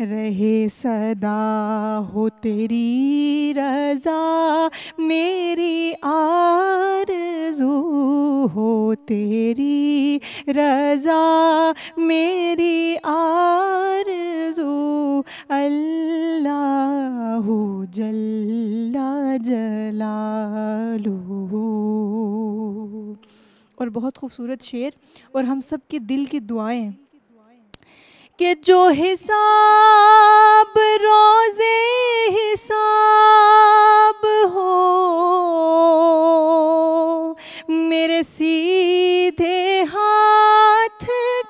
رہے صدا ہو تیری رضا میری آرزو ہو تیری رضا میری آرزو اللہ جل جلالہ. اور بہت خوبصورت شعر اور ہم سب کے دل کی دعائیں کہ جو حساب روزے حساب ہو میرے سیدھے ہاتھ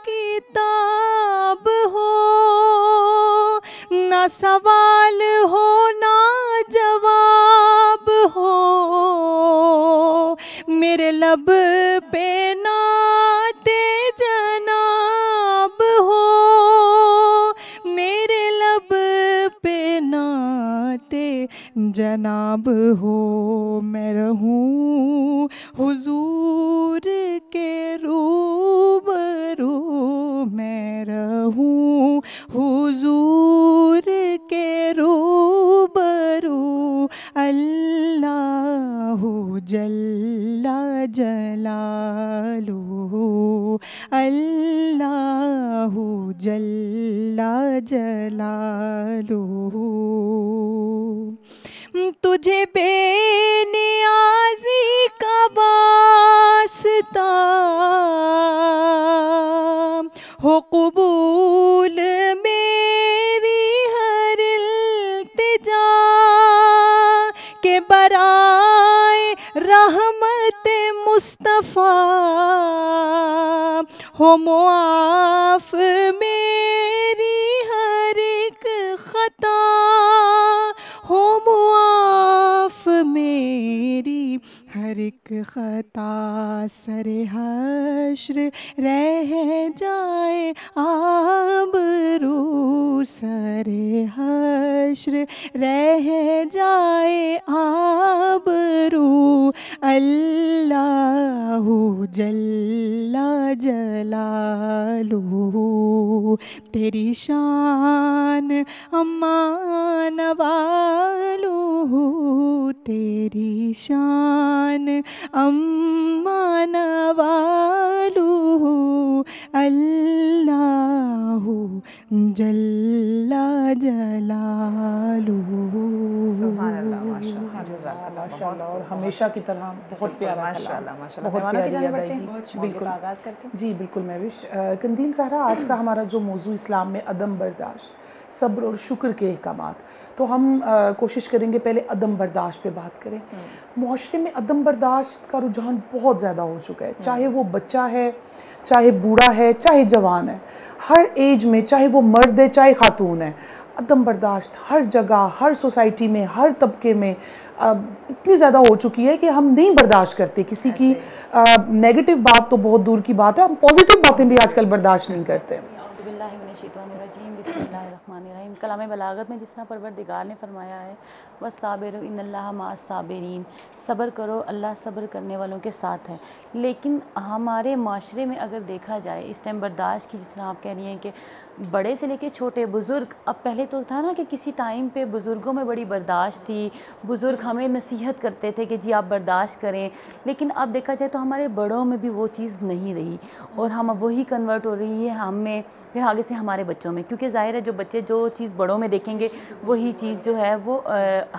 کتاب ہو نہ سوال ہو نہ جواب ہو میرے لب پہ نعت جناب ہو میرے لب پہ نعت جناب ہو میں رہوں حضور کے روبرو میں رہوں حضور کے روبرو اللہ جل جلالہ اللہ جل جلالہ. تجھے بے نیازی کا واسطہ ہو قبول میری ہر التجا کہ برائے رحمت مصطفیٰ ہو معاف میری ہر ایک خطا ہو معاف میری ہر ایک خطا سر حشر رہ جائے آبرو سر حشر رہ جائے آبرو اللہ جل جلالہ. تیری شان امان والو تیری شان امان والو اللہ جل جلالہ. سبحان اللہ ماشاء اللہ اور ہمیشہ کی طرح بہت پیارا ماشاء اللہ ماشاء اللہ. بہت پیاری ادائیگی. بالکل آغاز کرتے ہیں. جی بالکل مہوش. قندیل زہرا آج کا ہمارا جو موضوع اسلام میں عدم برداشت صبر اور شکر کے احکامات تو ہم کوشش کریں گے پہلے عدم برداشت پہ بات کریں. معاشرے میں عدم برداشت کا رجحان بہت زیادہ ہو چکا ہے چاہے وہ بچہ ہے چاہے بوڑھا ہے چاہے جوان ہے ہر ایج میں چاہے وہ مرد ہے چاہے خاتون ہے عدم برداشت ہر جگہ ہر سوسائٹی میں ہر طبقے میں اتنی زیادہ ہو چکی ہے کہ ہم نہیں برداشت کرتے کسی کی نیگیٹو بات تو بہت دور کی بات ہے ہم پازیٹیو باتیں بھی آج کل برداشت نہیں کرتے. اعوذ باللہ من الشیطان الرجیم بسم اللہ الرحمن الرحیم. کلام بلاغت میں جس طرح پروردگار نے فرمایا ہے وَالصَّابِرُ إِنَّ اللَّهَ مَعَ الصَّابِرِينَ صبر کرو اللہ صبر کرنے والوں کے ساتھ ہے. لیکن ہمارے معاشرے میں اگر دیکھا جائے اس ٹائم برداشت کی جس طرح آپ کہہ رہی ہیں کہ بڑے سے لے کے چھوٹے بزرگ اب پہلے تو تھا نا کہ کسی ٹائم پہ بزرگوں میں بڑی برداشت تھی بزرگ ہمیں نصیحت کرتے تھے کہ جی آپ برداشت کریں لیکن اب دیکھا جائے تو ہمارے بڑوں میں بھی وہ چیز نہیں رہی اور ہم اب وہی کنورٹ ہو رہی ہے ہم میں پھر آگے سے ہمارے بچوں میں کیونکہ ظاہر ہے جو بچے جو چیز بڑوں میں دیکھیں گے وہی چیز جو ہے وہ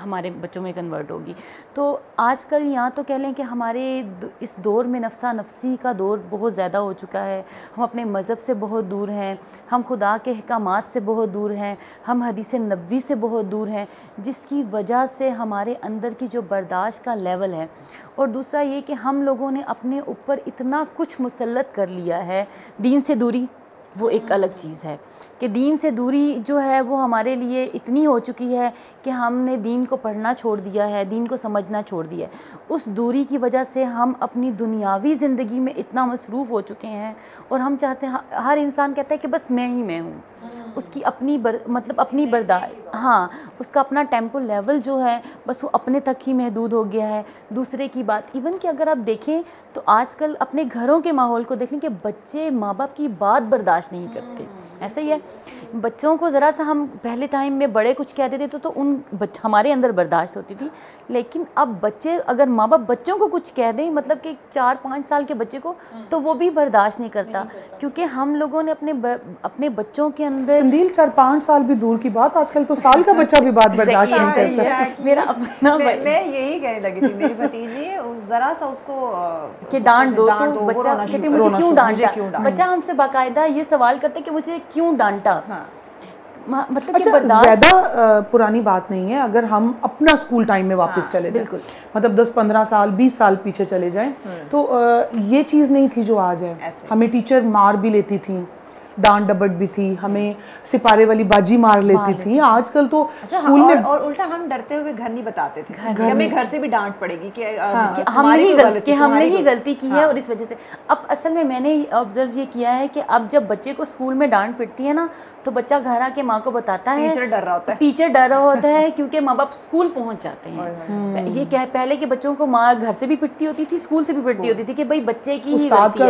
ہمارے بچوں میں کنورٹ ہوگی. تو آج کل یہاں تو کہہ لیں کہ ہمارے اس دور میں نفسا نفسی کا دور بہت زیادہ ہو چکا ہے. ہم اپنے مذہب سے بہت دور ہیں ہم خدا کے احکامات سے بہت دور ہیں ہم حدیث نبوی سے بہت دور ہیں جس کی وجہ سے ہمارے اندر کی جو برداشت کا لیول ہے اور دوسرا یہ کہ ہم لوگوں نے اپنے اوپر اتنا کچھ مسلط کر لیا ہے. دین سے دوری وہ ایک الگ چیز ہے کہ دین سے دوری جو ہے وہ ہمارے لیے اتنی ہو چکی ہے کہ ہم نے دین کو پڑھنا چھوڑ دیا ہے دین کو سمجھنا چھوڑ دیا ہے. اس دوری کی وجہ سے ہم اپنی دنیاوی زندگی میں اتنا مصروف ہو چکے ہیں اور ہم چاہتے ہیں ہر انسان کہتا ہے کہ بس میں ہی میں ہوں اس کی اپنی مطلب اپنی برداشت ہاں اس کا اپنا ٹیمپو لیول جو ہے بس وہ اپنے تک ہی محدود ہو گیا ہے. دوسرے کی بات ایون کہ اگر آپ دیکھیں تو آج کل اپنے گھروں کے ماحول کو دیکھیں کہ بچے ماں باپ کی بات برداشت برداشت نہیں کرتے. ایسا ہی ہے بچوں کو ذرا سا ہم پہلے ٹائم میں بڑے کچھ کہتے تھے تو ان ہمارے اندر برداشت ہوتی تھی, لیکن اب بچے اگر ماں باپ بچوں کو کچھ کہہ دیں, مطلب کہ 4-5 سال کے بچے کو, تو وہ بھی برداشت نہیں کرتا, کیونکہ ہم لوگوں نے اپنے بچوں کے اندر تندیل 4-5 سال بھی دور کی بات, آج کل تو سال کا بچہ بھی بات برداشت نہیں کرتا. میرا اپنا میں یہی کہنے لگی تھی, میری بھتیجی ذرا سا اس کو کہ ڈانٹ دو تو بچہ کہتے مجھے کیوں ڈانٹا, بچہ ہم سے باقاعدہ یہ سوال کرتے کہ مجھے کیوں ڈانٹا. مطلب اچھا زیادہ پرانی بات نہیں ہے اگر ہم اپنا اسکول ٹائم میں واپس چلے جائیں, مطلب 10-15 سال 20 سال پیچھے چلے جائیں تو یہ چیز نہیں تھی جو آج ہے. ہمیں ٹیچر مار بھی لیتی تھی, ڈانٹ ڈپٹ بھی تھی, ہمیں سپارے والی باجی مار لیتی تھی. آج کل تو اسکول میں اور الٹا ہم ڈرتے ہوئے گھر نہیں بتاتے تھے, ہمیں گھر سے بھی ڈانٹ پڑے گی کہ ہم نے ہی غلطی کی ہے, اور اس وجہ سے اب اصل میں میں نے آبزرو یہ کیا ہے کہ اب جب بچے کو اسکول میں ڈانٹ پڑتی ہے نا تو بچہ گھر آ کے ماں کو بتاتا ہے, ٹیچر ڈر رہا ہوتا ہے کیونکہ ماں باپ اسکول پہنچ جاتے ہیں. یہ پہلے کے بچوں کو ماں گھر سے بھی پٹتی ہوتی تھی, اسکول سے بھی پٹتی ہوتی تھی کہ بھائی بچے کی ہی غلطی ہے,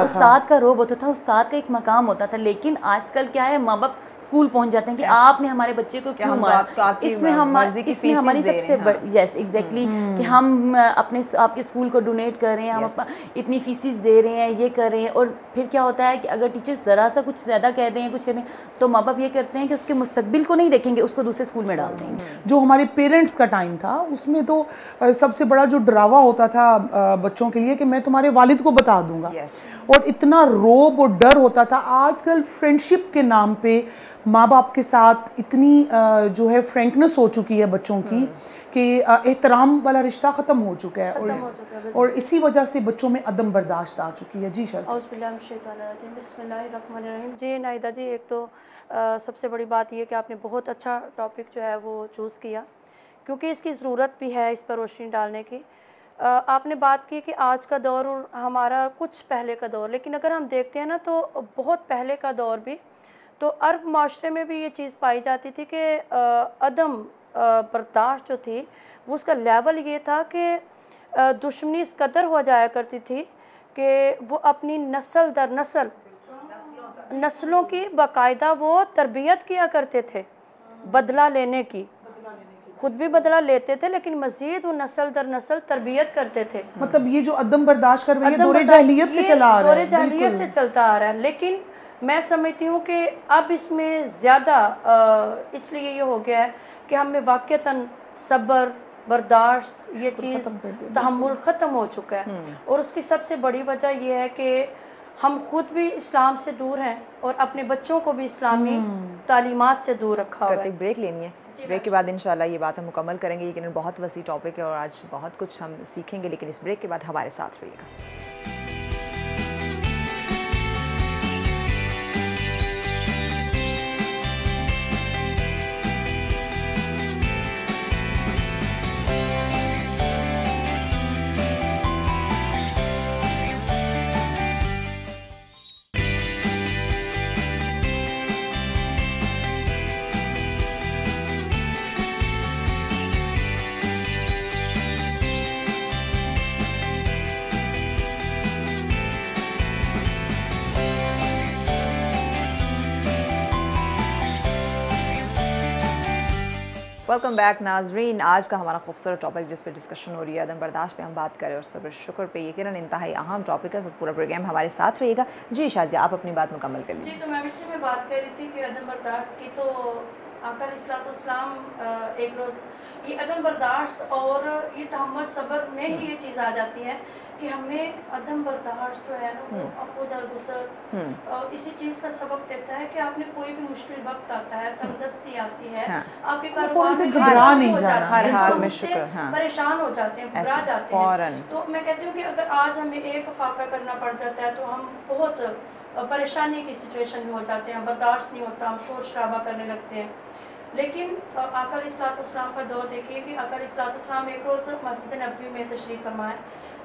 استاد کا روب ہوتا تھا, استاد کا ایک مقام ہوتا تھا. لیکن آج کل کیا ہے, ماں باپ اسکول پہنچ جاتے ہیں کہ آپ نے ہمارے بچے کو کیوں مارا. اس میں ہماری سب سے یس ایگزیکٹلی کہ ہم اپنے آپ کے اسکول کو ڈونیٹ کر رہے ہیں, ہم اتنی فیسز دے رہے ہیں, یہ کر رہے ہیں. اور پھر کیا ہوتا ہے کہ اگر ٹیچرس ذرا سا کچھ زیادہ کہہ دیں کچھ کہہ دیں تو ماں باپ یہ کرتے ہیں کہ اس کے مستقبل کو نہیں دیکھیں گے, اس کو دوسرے اسکول میں ڈال دیں گے. جو ہمارے پیرنٹس کا ٹائم تھا اس میں تو سب سے بڑا جو ڈراوا ہوتا تھا بچوں کے لیے کہ میں تمہارے والد کو بتا دوں گا, اور اتنا روب اور ڈر ہوتا تھا. آج کل فرینڈشپ کے نام پہ ماں باپ کے ساتھ اتنی جو ہے فرینکنس ہو چکی ہے بچوں کی کہ احترام والا رشتہ ختم ہو چکا ہے, اور اسی وجہ سے بچوں میں عدم برداشت آ چکی ہے. جی شاہ اعوذ باللہ من الشیطان الرجیم, بسم اللہ الرحمن الرحیم. جی ناہیدہ جی, ایک تو سب سے بڑی بات یہ کہ آپ نے بہت اچھا ٹاپک جو ہے وہ چوز کیا, کیونکہ اس کی ضرورت بھی ہے اس پر روشنی ڈالنے کی. آپ نے بات کی کہ آج کا دور اور ہمارا کچھ پہلے کا دور, لیکن اگر ہم دیکھتے ہیں نا تو بہت پہلے کا دور بھی, تو عرب معاشرے میں بھی یہ چیز پائی جاتی تھی کہ عدم برداشت جو تھی وہ اس کا لیول یہ تھا کہ دشمنی اس قدر ہو جایا کرتی تھی کہ وہ اپنی نسل در نسلوں کی باقاعدہ وہ تربیت کیا کرتے تھے, بدلہ لینے کی, خود بھی بدلہ لیتے تھے لیکن مزید وہ نسل در نسل تربیت کرتے تھے. مطلب یہ جو عدم برداشت کر رہی ہے دور جاہلیت سے چلا آ رہا ہے, دور جاہلیت سے چلتا آ رہا ہے. لیکن میں سمجھتی ہوں کہ اب اس میں زیادہ اس لیے یہ ہو گیا ہے کہ ہم میں واقعتاً صبر, برداشت, یہ چیز تحمل ختم ہو چکا ہے. اور اس کی سب سے بڑی وجہ یہ ہے کہ ہم خود بھی اسلام سے دور ہیں اور اپنے بچوں کو بھی اسلامی تعلیمات سے دور رکھا ہوا ہے. ایک بریک لینی ہے, بریک کے بعد انشاءاللہ یہ بات ہم مکمل کریں گے, لیکن بہت وسیع ٹاپک ہے اور آج بہت کچھ ہم سیکھیں گے, لیکن اس بریک کے بعد ہمارے ساتھ رہیے گا. ویلکم بیک ناظرین. آج کا ہمارا خوبصورت ٹاپک جس پہ ڈسکشن ہو رہی ہے عدم برداشت پہ ہم بات کریں اور صبر شکر پہ, یقیناً انتہائی اہم ٹاپک ہے, پورا پروگرام ہمارے ساتھ رہیے گا. جی شاہ جی, آپ اپنی بات مکمل کر لیجیے. جی, تو میں اسی میں بات کر رہی تھی کہ عدم برداشت کی تو آقا علیہ الصلوۃ والسلام ایک روز یہ عدم برداشت اور یہ تحمل صبر میں ہی یہ چیز آ جاتی ہے کہ ہمیں عدم برداشت جو ہے نا وہ عفو درگزر اور اسی چیز کا سبق دیتا ہے کہ آپ نے کوئی بھی مشکل وقت آتا ہے, تنگدستی آتی ہے, آپ کے کاروبار میں گھبرا نہیں جانا, ہر حال میں شکر, پریشان ہو جاتے ہیں, گھبرا جاتے ہیں. تو میں کہتی ہوں کہ اگر آج ہمیں ایک فاقہ کرنا پڑ جاتا ہے تو ہم بہت پریشانی کی سچویشن میں ہو جاتے ہیں, برداشت نہیں ہوتا, ہم شور شرابہ کرنے لگتے ہیں. لیکن آقا علیہ الصلوۃ والسلام کا دور دیکھیے کہ آقا علیہ الصلوۃ والسلام ایک روز مسجد نبوی میں تشریف فرمائے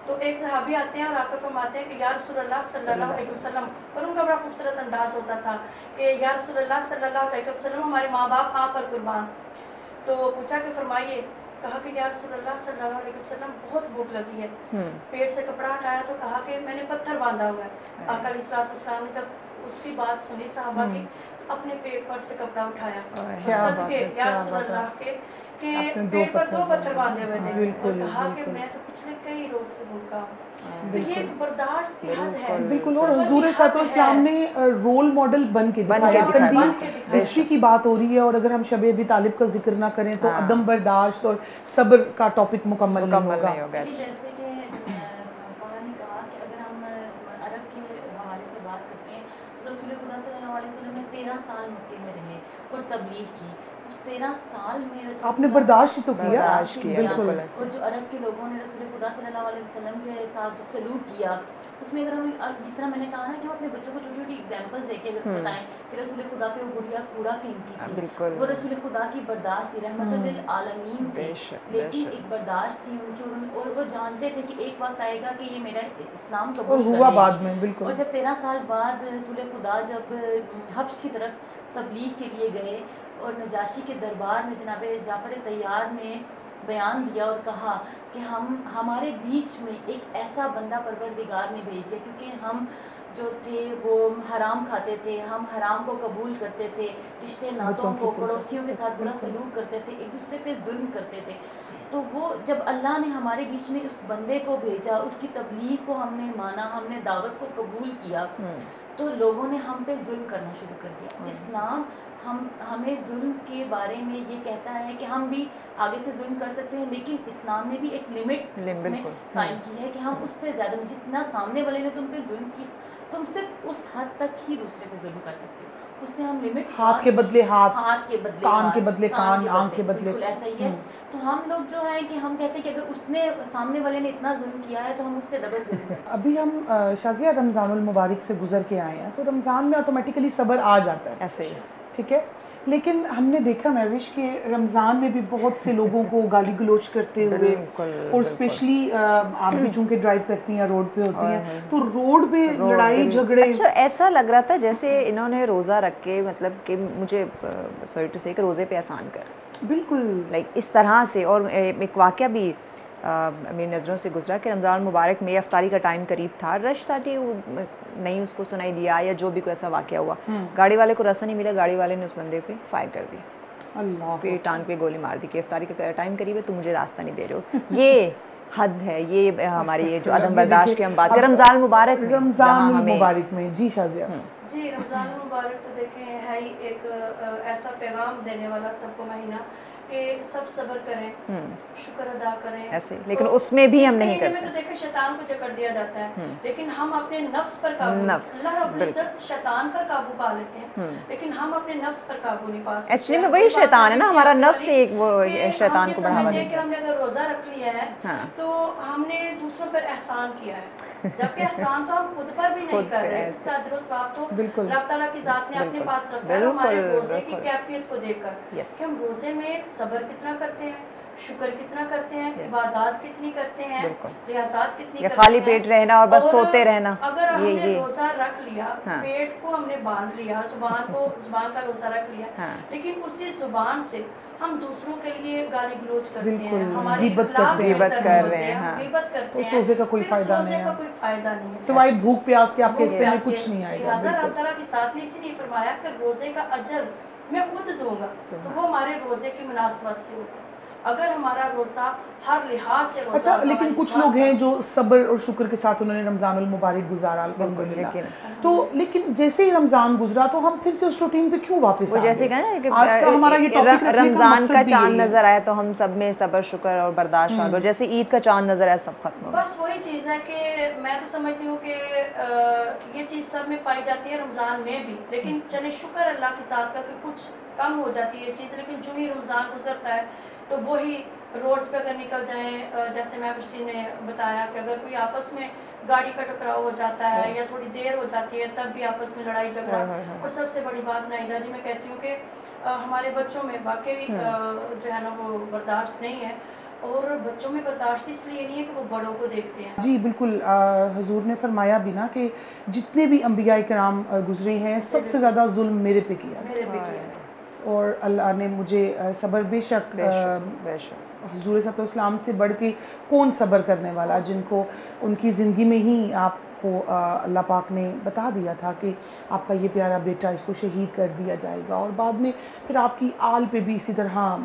تو ایک صحابی آتے ہیں اور آ کر فرماتے ہیں کہ یا رسول اللہ صلی اللہ علیہ وسلم, اور ان کا بڑا خوبصورت انداز ہوتا تھا کہ یا رسول اللہ صلی اللہ علیہ وسلم ہمارے ماں باپ آپ پر قربان. تو پوچھا کہ فرمائیے, کہا کہ یا رسول اللہ صلی اللہ علیہ وسلم بہت بھوک لگی ہے. پیٹ سے کپڑا ہٹایا تو کہا کہ میں نے پتھر باندھا ہوا ہے. آقا علیہ الصلوۃ والسلام نے جب اس کی بات سنی صحابہ کی, اپنے پیٹ پر سے کپڑا اٹھایا, صدقے یا رسول اللہ کے, کہ پیٹ پر 2 پتھر باندھے ہوئے تھے, اور کہا کہ میں تو پچھلے کئی روز سے بھوکا ہوں. تو یہ ایک برداشت کی حد ہے بالکل. اور حضور صلی اللہ علیہ وسلم نے رول ماڈل بن کے دکھایا. قدیم ہسٹری کی بات ہو رہی ہے, اور اگر ہم شب ابی طالب کا ذکر نہ کریں تو عدم برداشت اور صبر کا ٹاپک مکمل نہیں ہوگا. جیسے کہ باہر نے کہا کہ اگر ہم عرب کے حوالے سے بات کرتے ہیں تو رسول خدا صلی اللہ علیہ وسلم نے 13 سال مکے میں رہے اور تبلیغ کی. اس 13 سال میں آپ نے برداشت تو کیا. بالکل. اور جو عرب کے لوگوں نے رسول خدا صلی اللہ علیہ وسلم کے ساتھ جو سلوک کیا, اس میں اگر ہم جس طرح میں نے کہا نا کہ ہم اپنے بچوں کو چھوٹی چھوٹی ایگزامپلس دے کے اگر بتائیں کہ رسول خدا پہ وہ گڑیا کوڑا پھینکتی تھی, وہ رسول خدا کی برداشت تھی, رحمت للعالمین تھے, لیکن ایک برداشت تھی ان کی, اور وہ جانتے تھے کہ ایک وقت آئے گا کہ یہ میرا اسلام قبول کر لیں گے. ہوا بعد میں بالکل. اور جب 13 سال بعد رسول خدا جب حبش کی طرف تبلیغ کے لیے گئے, اور نجاشی کے دربار میں جناب جعفر طیار نے بیان دیا اور کہا کہ ہمارے بیچ میں ایک ایسا بندہ پروردگار نے بھیج دیا, کیونکہ ہم جو تھے وہ حرام کھاتے تھے, ہم حرام کو قبول کرتے تھے, رشتے ناتوں کو, پڑوسیوں کے ساتھ برا سلوک کرتے تھے, ایک دوسرے پہ ظلم کرتے تھے. تو وہ جب اللہ نے ہمارے بیچ میں اس بندے کو بھیجا, اس کی تبلیغ کو ہم نے مانا, ہم نے دعوت کو قبول کیا, تو لوگوں نے ہم پہ ظلم کرنا شروع کر دیا. اسلام ہمیں ظلم کے بارے میں یہ کہتا ہے کہ ہم بھی آگے سے ظلم کر سکتے ہیں, لیکن اسلام نے بھی ایک لمٹ میں قائم کی ہے کہ ہم اس سے زیادہ, جتنا سامنے والے نے تم پہ ظلم کی, تم صرف اس حد تک ہی دوسرے پہ ظلم کر سکتے ہو, اس سے ہم لمٹ, ہاتھ کے بدلے ہاتھ, ہاتھ کے بدلے کان کے بدلے کان, آنکھ کے بدلے, بالکل ایسا ہی ہے. تو ہم لوگ جو ہے کہ ہم کہتے ہیں کہ اگر اس نے سامنے والے نے اتنا ظلم کیا ہے تو ہم اس سے ڈبل ظلم کریں. ابھی ہم شازیہ رمضان المبارک سے گزر کے آئے ہیں, تو رمضان میں آٹومیٹیکلی صبر آ جاتا ہے, ایسے ہی, ٹھیک ہے, لیکن ہم نے دیکھا مہوش کہ رمضان میں بھی بہت سے لوگوں کو گالی گلوچ کرتے ہوئے, اور اسپیشلی آپ بھی چونکہ ڈرائیو کرتی ہیں, روڈ پہ ہوتی ہیں, تو روڈ پہ لڑائی جھگڑے. اچھا, ایسا لگ رہا تھا جیسے انہوں نے روزہ رکھ کے, مطلب کہ مجھے سوری ٹو سے کہ روزے پہ احسان کر, بالکل لائک اس طرح سے. اور ایک واقعہ بھی میری نظروں سے گزرا کہ رمضان مبارک میں افطاری کا ٹائم قریب تھا, رش تھا کہ نہیں اس کو سنائی دیا یا جو بھی کوئی ایسا واقعہ ہوا, گاڑی والے کو راستہ نہیں ملا, گاڑی والے نے اس بندے پہ فائر کر دیا, اس پہ ٹانگ پہ گولی مار دی کہ افطاری کا ٹائم قریب ہے, تو مجھے راستہ نہیں دے رہے ہو. یہ حد ہے, یہ ہماری یہ جو عدم برداشت کی ہم بات کریں رمضان مبارک میں. جی شازیہ. جی, رمضان المبارک تو دیکھیں ہے ہی ایک ایسا پیغام دینے والا سب کو مہینہ کہ سب صبر کریں, شکر ادا کریں ایسے, لیکن اس میں بھی ہم نہیں کرتے. تو دیکھیں شیطان کو جکڑ دیا جاتا ہے, لیکن ہم اپنے نفس پر قابو, اللہ رب العزت شیطان پر قابو پا لیتے ہیں, لیکن ہم اپنے نفس پر قابو نہیں پا سکتے. ایکچولی میں وہی شیطان ہے نا, ہمارا نفس ایک وہ شیطان کو بڑھاوا دیتا ہے کہ ہم نے اگر روزہ رکھ لیا ہے تو ہم نے دوسروں پر احسان کیا ہے, جبکہ احسان تو ہم خود پر بھی نہیں کر رہے. اس کا اجر و ثواب تو رب تعالیٰ کی ذات نے اپنے پاس رکھا ہے ہمارے روزے کی کیفیت کو دیکھ کر, کہ ہم روزے میں صبر کتنا کرتے ہیں, شکر کتنا کرتے ہیں, عبادات کتنی کرتے ہیں, ریاضات کتنی کرتے ہیں, خالی پیٹ رہنا اور بس سوتے رہنا. اگر ہم نے روزہ رکھ لیا, پیٹ کو ہم نے باندھ لیا, زبان کا روزہ رکھ لیا, لیکن اسی زبان سے ہم دوسروں کے لیے گالی گلوچ کرتے ہیں, ہماری غیبت کر رہے ہیں, غیبت کرتے ہیں, تو اس روزے کا کوئی فائدہ نہیں ہے, سوائے بھوک پیاس کے آپ کے حصے میں کچھ نہیں آئے گا. لہٰذا رب تعالیٰ کی ذات نے اسی لیے فرمایا کہ روزے کا اجر میں خود دوں گا, تو وہ ہمارے روزے کی مناسبت سے ہوگا. اگر ہمارا روزہ ہر لحاظ سے روزہ, اچھا, لیکن کچھ لوگ ہیں جو صبر اور شکر کے ساتھ انہوں نے رمضان المبارک گزارا الحمدللہ, تو لیکن جیسے ہی رمضان گزرا تو ہم پھر سے اس روٹین پہ کیوں واپس آ گئے؟ جیسے کہنا کہ آج کا ہمارا یہ ٹاپک رمضان کا چاند نظر آیا تو ہم سب میں صبر شکر اور برداشت آ گیا, جیسے عید کا چاند نظر آیا سب ختم ہو گیا. بس وہی چیز ہے کہ میں تو سمجھتی ہوں کہ یہ چیز سب میں پائی جاتی ہے, رمضان میں بھی, لیکن چلے شکر اللہ کی ذات کا کہ کچھ کم ہو جاتی ہے یہ چیز, لیکن جو ہی رمضان گزرتا ہے تو وہی روڈز پہ اگر نکل جائیں, جیسے میں کسی نے بتایا کہ اگر کوئی آپس میں گاڑی کا ٹکراؤ ہو جاتا ہے یا تھوڑی دیر ہو جاتی ہے تب بھی آپس میں لڑائی جھگڑا, اور سب سے بڑی بات نائدہ جی میں کہتی ہوں کہ ہمارے بچوں میں واقعی جو ہے نا وہ برداشت نہیں ہے, اور بچوں میں برداشت اس لیے نہیں ہے کہ وہ بڑوں کو دیکھتے ہیں. جی بالکل, حضور نے فرمایا بھی نا کہ جتنے بھی انبیاء کرام گزرے ہیں سب سے زیادہ ظلم میرے پہ کیا, اور اللہ نے مجھے صبر, بے شک حضور صلی اللہ علیہ وسلم سے بڑھ کے کون صبر کرنے والا, جن کو ان کی زندگی میں ہی آپ کو اللہ پاک نے بتا دیا تھا کہ آپ کا یہ پیارا بیٹا اس کو شہید کر دیا جائے گا، اور بعد میں پھر آپ کی آل پہ بھی اسی طرح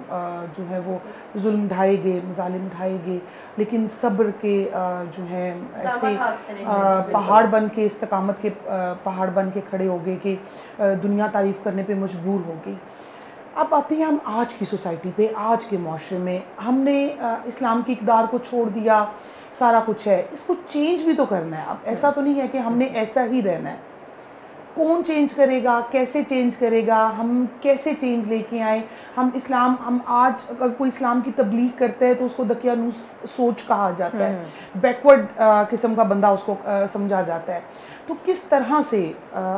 جو ہے وہ ظلم ڈھائے گئے، مظالم ڈھائے گئے، لیکن صبر کے جو ہے ایسے پہاڑ بن کے، استقامت کے پہاڑ بن کے کھڑے ہو گئے کہ دنیا تعریف کرنے پہ مجبور ہو گئی۔ اب آتے ہیں ہم آج کی سوسائٹی پہ، آج کے معاشرے میں ہم نے اسلام کی اقدار کو چھوڑ دیا، سارا کچھ ہے، اس کو چینج بھی تو کرنا ہے۔ اب ایسا تو نہیں ہے کہ ہم نے ایسا ہی رہنا ہے، کون چینج کرے گا، کیسے چینج کرے گا، ہم کیسے چینج لے کے آئیں؟ ہم اسلام، ہم آج اگر کوئی اسلام کی تبلیغ کرتا ہے تو اس کو دقیانوس سوچ کہا جاتا ہے، بیکورڈ قسم کا بندہ اس کو سمجھا جاتا ہے۔ تو کس طرح سے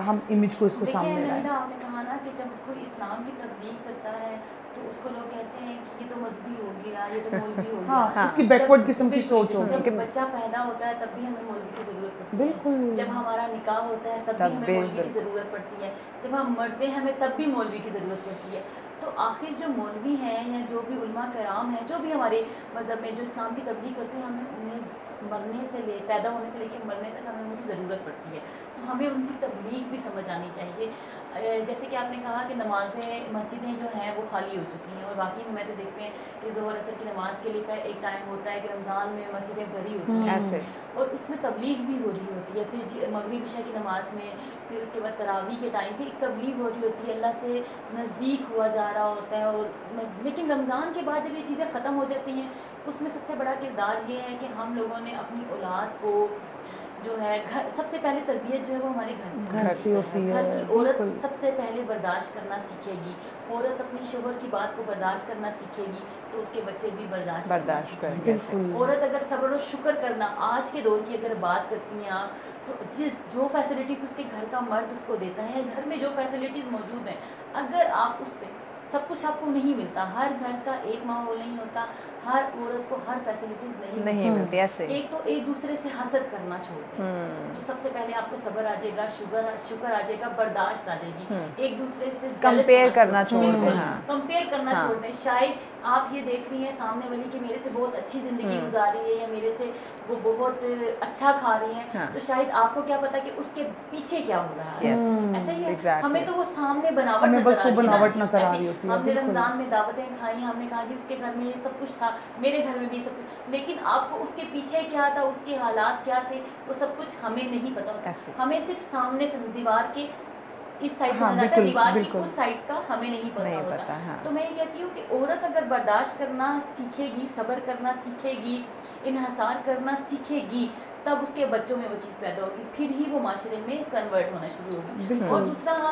ہم امیج کو اس کو سامنے لائیں؟ آپ نے کہا نا کہ جب کوئی اسلام کی تبلیغ کرتا ہے تو اس کو لوگ کہتے ہیں کہ یہ تو مذہبی ہو گیا، یہ تو مولوی ہو گیا، ہاں، اس کی بیکورڈ قسم کی سوچ ہوگی۔ جب بچہ پیدا ہوتا ہے تب بھی ہمیں مولوی کی ضرورت پڑتی ہے، بالکل، جب ہمارا نکاح ہوتا ہے تب بھی ہمیں مولوی کی ضرورت پڑتی ہے، جب ہم مرتے ہیں ہمیں تب بھی مولوی کی ضرورت پڑتی ہے۔ تو آخر جو مولوی ہیں یا جو بھی علماء کرام ہیں، جو بھی ہمارے مذہب میں جو اسلام کی تبلیغ کرتے ہیں، ہمیں انہیں مرنے سے لے پیدا ہونے سے لے کے مرنے تک ہمیں ان کی ضرورت پڑتی ہے، تو ہمیں ان کی تبلیغ بھی سمجھ آنی چاہیے۔ جیسے کہ آپ نے کہا کہ مسجدیں جو ہیں وہ خالی ہو چکی ہیں، اور باقی میں سے دیکھتے ہیں کہ ظہر عصر کی نماز کے لیے ایک ٹائم ہوتا ہے کہ رمضان میں مسجدیں بھری ہوتی ہیں اور اس میں تبلیغ بھی ہو رہی ہوتی ہے، پھر مغرب عشاء کی نماز میں، پھر اس کے بعد تراویح کے ٹائم پہ ایک تبلیغ ہو رہی ہوتی ہے، اللہ سے نزدیک ہوا جا رہا ہوتا ہے۔ اور لیکن رمضان کے بعد جب یہ چیزیں ختم ہو جاتی ہیں، اس میں سب سے بڑا کردار یہ ہے کہ ہم لوگوں نے اپنی اولاد کو جو ہے گھر، سب سے پہلے تربیت جو ہے وہ ہمارے گھر سے ہوتی ہے۔ گھر کی عورت سب سے پہلے برداشت کرنا سیکھے گی، عورت اپنی شوہر کی بات کو برداشت کرنا سیکھے گی تو اس کے بچے بھی برداشت کریں گے۔ عورت اگر صبر و شکر کرنا، آج کے دور کی اگر بات کرتی ہیں آپ، تو جو فیسلٹیز اس کے گھر کا مرد اس کو دیتا ہے، گھر میں جو فیسلٹیز موجود ہیں، اگر آپ اس پہ، سب کچھ آپ کو نہیں ملتا، ہر گھر کا ایک ماحول نہیں ہوتا، ہر عورت کو ہر فیسلٹیز نہیں ملتی، ایک تو ایک دوسرے سے حسد کرنا چھوڑ دیں، تو سب سے پہلے آپ کو صبر آ جائے گا، شکر آ جائے گا، برداشت آ جائے گی، ایک دوسرے سے کمپیئر کرنا چھوڑ دیں، کمپیئر کرنا چھوڑ دیں۔ شاید آپ یہ دیکھ رہی ہیں سامنے والی کہ میرے سے بہت اچھی زندگی گزار رہی ہے یا میرے سے وہ بہت اچھا کھا رہی ہیں، تو شاید آپ کو کیا پتا کہ اس کے پیچھے کیا ہو رہا ہے۔ ایسا ہی ہے، ہمیں تو وہ سامنے بناوٹ نظر آ رہی ہوتی ہے۔ ہم نے رمضان میں دعوتیں کھائی، ہم نے کہا جی اس کے گھر میں یہ سب کچھ تھا، میرے گھر میں بھی سب کچھ، لیکن آپ کو اس کے پیچھے کیا تھا، اس کے حالات کیا تھے، وہ سب کچھ ہمیں نہیں پتا ہوتا۔ ہمیں صرف سامنے سے دیوار کے اس سائڈ سے نظر آتا ہے، دیوار کی اس سائڈ کا ہمیں نہیں پتا ہوتا۔ تو میں یہ کہتی ہوں کہ عورت اگر برداشت کرنا سیکھے گی، صبر کرنا سیکھے گی، انحصار کرنا سیکھے گی، تب اس کے بچوں میں وہ چیز پیدا ہوگی، پھر ہی وہ معاشرے میں کنورٹ ہونا شروع ہوگی۔ اور دوسرا،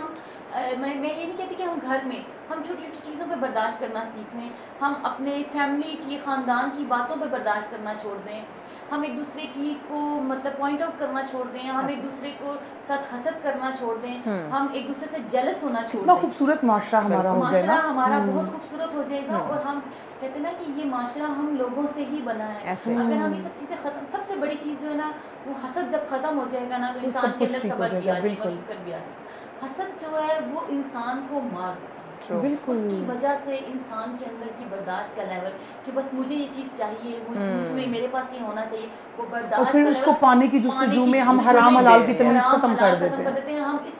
میں یہ نہیں کہتی کہ ہم گھر میں ہم چھوٹی چھوٹی چیزوں پہ برداشت کرنا سیکھ لیں، ہم اپنے فیملی کی، خاندان کی باتوں پہ برداشت کرنا چھوڑ دیں، ہم ایک دوسرے کی کو مطلب پوائنٹ آؤٹ کرنا چھوڑ دیں، ہم ایک دوسرے کو ساتھ حسد کرنا چھوڑ دیں، ہم ایک دوسرے سے جیلس ہونا چھوڑ دیں۔ کتنا خوبصورت معاشرہ ہمارا ہو جائے گا، معاشرہ ہمارا بہت خوبصورت ہو جائے گا، اور ہم کہتے ہیں نا کہ یہ معاشرہ ہم لوگوں سے ہی بنا ہے۔ اگر ہم یہ سب چیزیں ختم، سب سے بڑی چیز جو ہے نا وہ حسد جب ختم ہو جائے گا نا تو انسان کے اندر صبر بھی آ جائے گا، شکر بھی آ جائے گا۔ حسد جو ہے وہ انسان کو مار دیتا ہے، اس کی وجہ سے انسان کے اندر کی برداشت کا لیول کہ بس مجھے یہ چیز چاہیے، مجھ میں میرے پاس یہ ہونا چاہیے، وہ برداشت، اور پھر اس کو پانے کی جستجو میں ہم حرام حلال کی تمیز ختم کر دیتے ہیں۔ ہم اس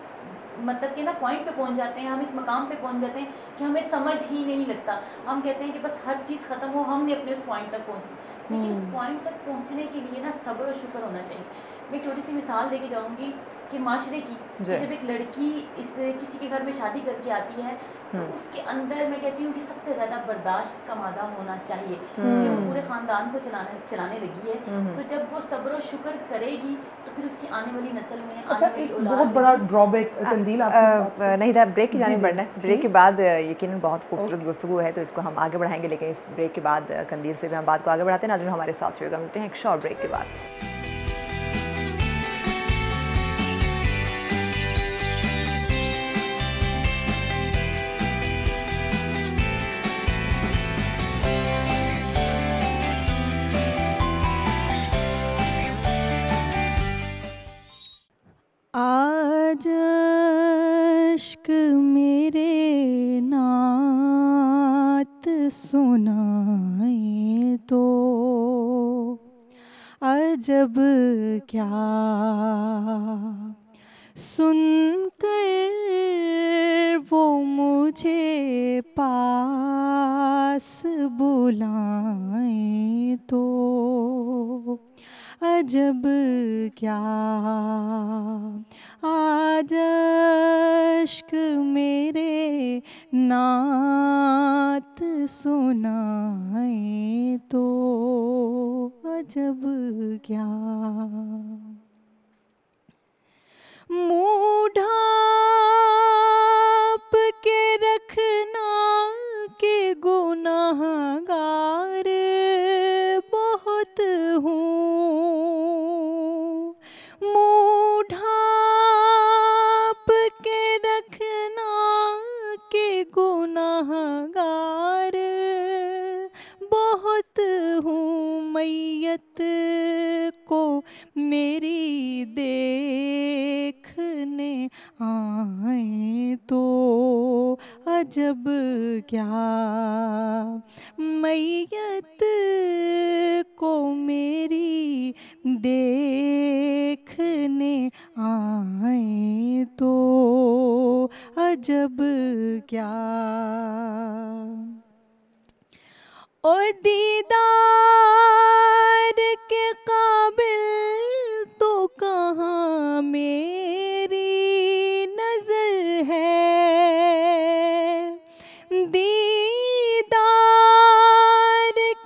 مطلب کہ نا پوائنٹ پہ پہنچ جاتے ہیں، ہم اس مقام پہ پہنچ جاتے ہیں کہ ہمیں سمجھ ہی نہیں لگتا، ہم کہتے ہیں کہ بس ہر چیز ختم ہو، ہم نے اپنے اس پوائنٹ تک پہنچنا، لیکن اس پوائنٹ تک پہنچنے کے لیے نا صبر و شکر ہونا چاہیے۔ میں ایک چھوٹی سی مثال دے کے جاؤں گی کہ معاشرے کی، جب ایک لڑکی کسی کے گھر میں شادی کر کے آتی ہے تو اس کے اندر میں کہتی ہوں کہ سب سے زیادہ برداشت کا مادہ ہونا چاہیے، کہ وہ پورے خاندان کو چلانے لگی ہے، تو جب وہ صبر و شکر کرے گی تو پھر اس کی آنے والی نسل میں اچھا ایک بہت بڑا ڈرا بیک قندیل آپ نہیں تھا، بریک کی جانب بڑھنا ہے، بریک کے بعد یقیناً بہت خوبصورت گفتگو ہے تو اس کو ہم آگے بڑھائیں گے، لیکن اس بریک کے بعد قندیل سے بھی ہم بات کو آگے بڑھاتے ہیں۔ ناظرین ہمارے ساتھ رہیے گا، ملتے ہیں ایک شارٹ بریک کے بعد۔ آج عشق میرے نعت سنائیں تو، عجب کیا سن کر وہ مجھے پاس بلائیں تو عجب کیا آج اشک میرے نعت سنائیں تو عجب کیا منہ ڈھانپ کے رکھنا کہ گناہ گار بہت ہوں منہ ڈھانپ کے رکھنا کہ گناہ گار بہت ہوں میت کو میری دیکھنے آئیں تو عجب کیا میت کو میری دیکھنے آئیں تو عجب کیا اور دیدار کے قابل تو کہاں میری نظر ہے دیدار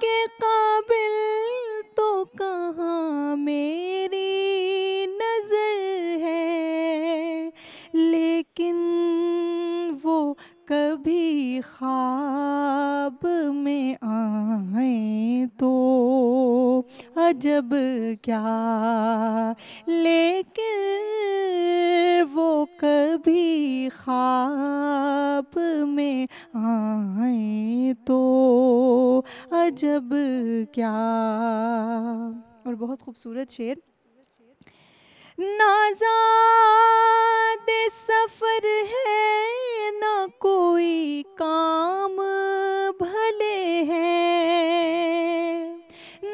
کے قابل تو کہاں میری نظر ہے لیکن وہ کبھی خواب میں آئیں تو عجب کیا لیکن وہ کبھی خواب میں آئیں تو عجب کیا. اور بہت خوبصورت شعر. نازاد سفر ہے نہ کوئی کام بھلے ہیں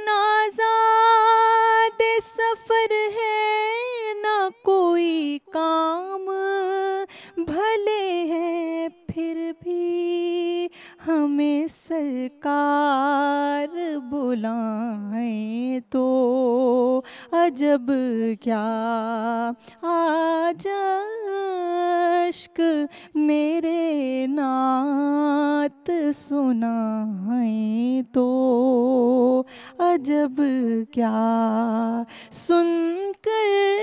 نازاد سفر ہے نہ کوئی کام بھلے ہیں پھر بھی ہمیں سرکار بلائیں تو عجب کیا آج اشک میرے نعت سنائیں تو عجب کیا سن کر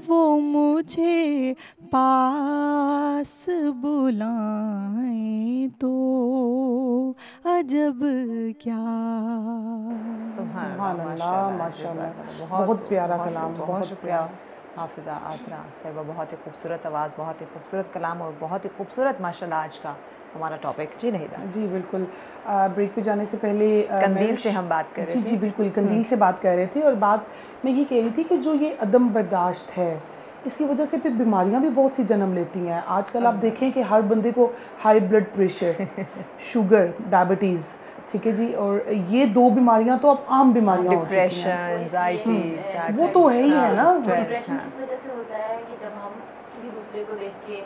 وہ مجھے پاس بلائیں تو عجب کیا. سبحان اللہ ماشاء اللہ بہت پیارا کلام بہت شکریہ حافظہ عاطرہ صاحبہ بہت ہی خوبصورت آواز بہت ہی خوبصورت کلام اور بہت ہی خوبصورت ماشاء اللہ آج کا ہمارا ٹاپک. جی نہیں تھا جی بالکل بریک پہ جانے سے پہلے قندیل سے ہم بات کر رہے تھے. جی بالکل قندیل سے بات کر رہے تھے اور بات میں یہ کہہ رہی تھی کہ جو یہ عدم برداشت ہے اس کی وجہ سے پھر بیماریاں بھی بہت سی جنم لیتی ہیں. آج کل آپ دیکھیں کہ ہر بندے کو high blood pressure sugar diabetes ٹھیک ہے جی اور یہ دو بیماریاں تو اب عام بیماریاں ہو چکی ہیں. ڈپریشن انزائٹی وہ تو ہے ہی ہے نا. ڈپریشن کس وجہ سے ہوتا ہے کہ جب ہم کسی دوسرے کو دیکھ کے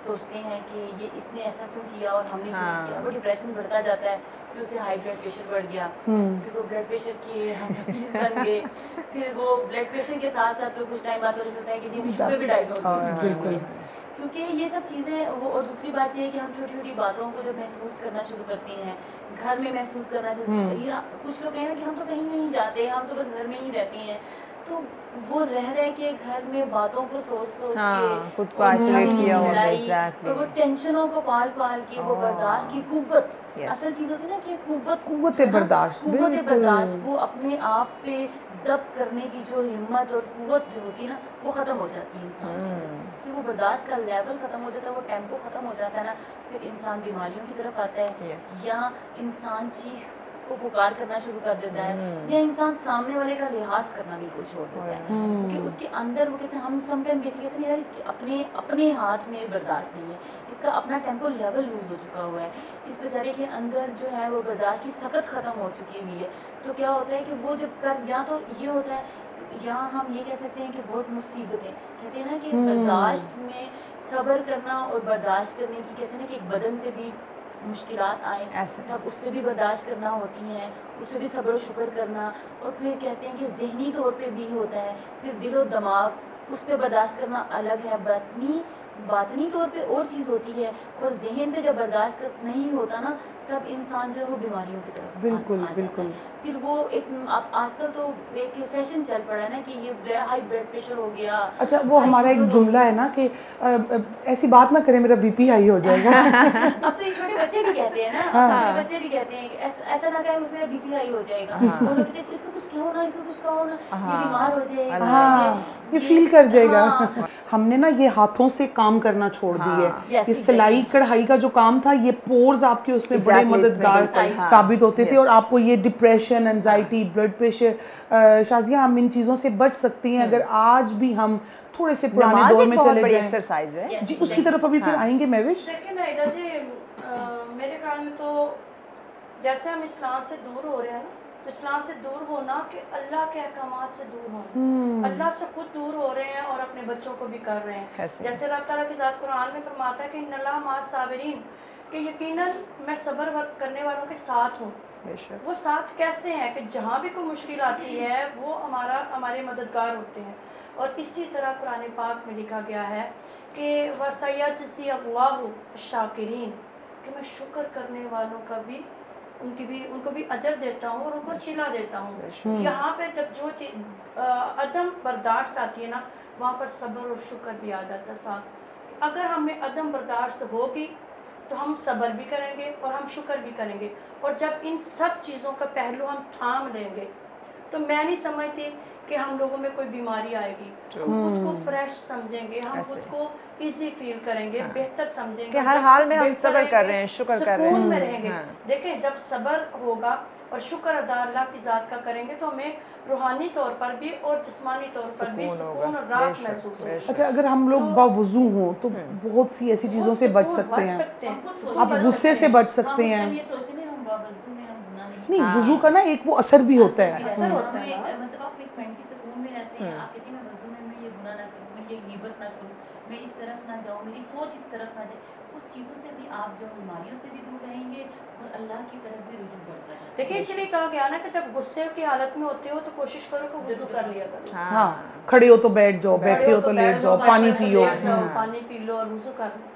سوچتے ہیں کہ یہ اس نے ایسا کیوں کیا اور ہم نے کیوں کیا وہ ڈپریشن بڑھتا جاتا ہے پھر اسے ہائی بلڈ پریشر بڑھ گیا پھر وہ بلڈ پریشر کی ہم پیس بن گئے پھر وہ بلڈ پریشر کے ساتھ ساتھ کچھ ٹائم بعد ہو جاتا ہے کہ جی شوگر بھی ڈائگنوز ہوئی. بالکل کیونکہ یہ سب چیزیں وہ اور دوسری بات یہ ہے کہ ہم چھوٹی چھوٹی باتوں کو جب محسوس کرنا شروع کرتے ہیں گھر میں محسوس کرنا چاہتے ہیں یا کچھ لوگ کہیں نا کہ ہم تو کہیں نہیں جاتے ہم تو بس گھر میں ہی رہتے ہیں تو وہ رہ کے گھر میں باتوں کو سوچ کے خود کو آئسولیٹ کیا ہوتا ہے اور وہ ٹینشنوں کو پال کے وہ برداشت کی قوت اصل چیز ہوتی ہے نا کہ قوت برداشت وہ اپنے آپ پہ ضبط کرنے کی جو ہمت اور قوت جو ہوتی ہے نا وہ ختم ہو جاتی ہے انسان کی. کہ وہ برداشت کا لیول ختم ہو جاتا ہے وہ ٹیمپو ختم ہو جاتا ہے نا پھر انسان بیماریوں کی طرف آتا ہے یا انسان چیخ کو پکار کرنا شروع کر دیتا ہے، یا انسان سامنے والے کا لحاظ کرنا بالکل چھوڑ دیتا ہے، کیونکہ اس کے اندر وہ کہتے ہیں، ہم سم ٹائم دیکھیں کہتے ہیں یار اس کے اپنے ہاتھ میں برداشت نہیں ہے، اس کا اپنا ٹیمپو لیول لوز ہو چکا ہوا ہے، اس بیچارے کے اندر جو ہے وہ برداشت کی سخت ختم ہو چکی ہوئی ہے. تو کیا ہوتا ہے کہ وہ جب یا تو یہ ہوتا ہے، یا ہم یہ کہہ سکتے ہیں کہ بہت مصیبتیں کہتے ہیں نا کہ برداشت میں صبر کرنا اور برداشت کرنے کی کہتے ہیں نا کہ ایک بدن پہ بھی مشکلات آئیں تب اس پہ بھی برداشت کرنا ہوتی ہیں، اس پہ بھی صبر و شکر کرنا، اور پھر کہتے ہیں کہ ذہنی طور پہ بھی ہوتا ہے، پھر دل و دماغ اس پہ برداشت کرنا الگ ہے، باطنی طور پہ اور چیز ہوتی ہے، اور ذہن پہ جب برداشت نہیں ہوتا نا تب انسان جو ہے وہ بیماریوں کی طرف بالکل آ جاتا ہے. پھر وہ ایک آج کل تو ایک فیشن چل پڑا ہے نا کہ یہ ہائی بلڈ پریشر ہو گیا. اچھا وہ ہمارا ایک جملہ ہے نا کہ ایسی بات نہ کریں میرا بی پی ہائی ہو جائے گا. اب تو یہ چھوٹے بچے بھی کہتے ہیں نا، چھوٹے بچے بھی کہتے ہیں کہ ایسا نہ کہیں اس میں بی پی ہائی ہو جائے گا، وہ لوگ کہتے ہیں اس کو کچھ کہو نا، اس کو کچھ کہو نا، یہ بیمار ہو جائے گا، ہاں یہ فیل کر جائے گا. ہم نے نا یہ ہاتھوں سے کام کرنا چھوڑ دی ہے، یہ سلائی کڑھائی کا جو کام تھا یہ پورز آپ کے اس میں بڑے مددگار ثابت ہوتے تھے، اور آپ کو یہ depression, anxiety, blood pressure. Shazia ہم ان چیزوں سے بچ سکتی ہیں اگر آج بھی ہم تھوڑے سے پرانے دور میں چلے جائیں. جی اس کی طرف ابھی پھر آئیں گے مہوش. دیکھیں نا ادھر جی میرے خیال میں تو جیسے ہم اسلام سے دور ہو رہے ہیں نا، تو اسلام سے دور ہونا کہ اللہ کے احکامات سے دور ہونا، اللہ سے خود دور ہو رہے ہیں اور اپنے بچوں کو بھی کر رہے ہیں. جیسے اللہ تعالیٰ کی ذات قرآن میں فرماتا ہے کہ ان اللہ مع الصابرین، کہ یقیناً میں صبر کرنے والوں کے ساتھ ہوں. وہ ساتھ کیسے ہیں کہ جہاں بھی کوئی مشکل آتی ہے وہ ہمارے مددگار ہوتے ہیں. اور اسی طرح قرآن پاک میں لکھا گیا ہے کہ وَسَيَجْزِي اللَّهُ الشَّاكِرِينَ، کہ میں شکر کرنے والوں کا بھی ان کو بھی اجر دیتا ہوں اور ان کو صلہ دیتا ہوں. یہاں پہ جب جو چیز عدم برداشت آتی ہے نا وہاں پر صبر اور شکر بھی آ جاتا ہے ساتھ. اگر ہمیں عدم برداشت ہوگی تو ہم صبر بھی کریں گے اور ہم شکر بھی کریں گے، اور جب ان سب چیزوں کا پہلو ہم تھام لیں گے تو میں نہیں سمجھتی کہ ہم لوگوں میں کوئی بیماری آئے گی. ہم خود کو فریش سمجھیں گے، ہم خود کو ایزی فیل کریں گے، بہتر سمجھیں گے کہ ہر حال میں ہم صبر کر رہے ہیں، شکر کر رہے ہیں، سکون میں رہیں گے. دیکھیں جب صبر ہوگا اور شکر ادا اللہ کی ذات کا کریں گے تو ہمیں روحانی طور پر بھی اور جسمانی طور پر بھی سکون اور راحت محسوس ہوگی. اچھا اگر ہم لوگ باوضو ہوں تو بہت سی ایسی چیزوں سے بچ سکتے ہیں. آپ غصے سے بچ سکتے ہیں. نہیں وضو کا نا ایک وہ اثر بھی ہوتا ہے. اثر ہوتا ہے، مطلب آپ ایک مینٹلی سکون میں رہتے ہیں. آپ کہتے ہیں میں وضو میں یہ گناہ نہ کروں، میں یہ غیبت نہ کروں، میں اس طرف نہ جاؤں، میری سوچ اس طرف نہ جائے. اس چیزوں سے بھی آپ جو بیماریوں سے بھی دور رہیں گے اور اللہ کی طرف بھی رجوع بڑھتا ہے. دیکھیں اسی لیے کہا گیا نا کہ جب غصے کی حالت میں ہوتے ہو تو کوشش کرو کہ وضو کر لیا کرو. ہاں کھڑے ہو تو بیٹھ جاؤ، بیٹھے ہو تو لیٹ جاؤ، پانی پیو، پانی پی لو اور وضو کر لو.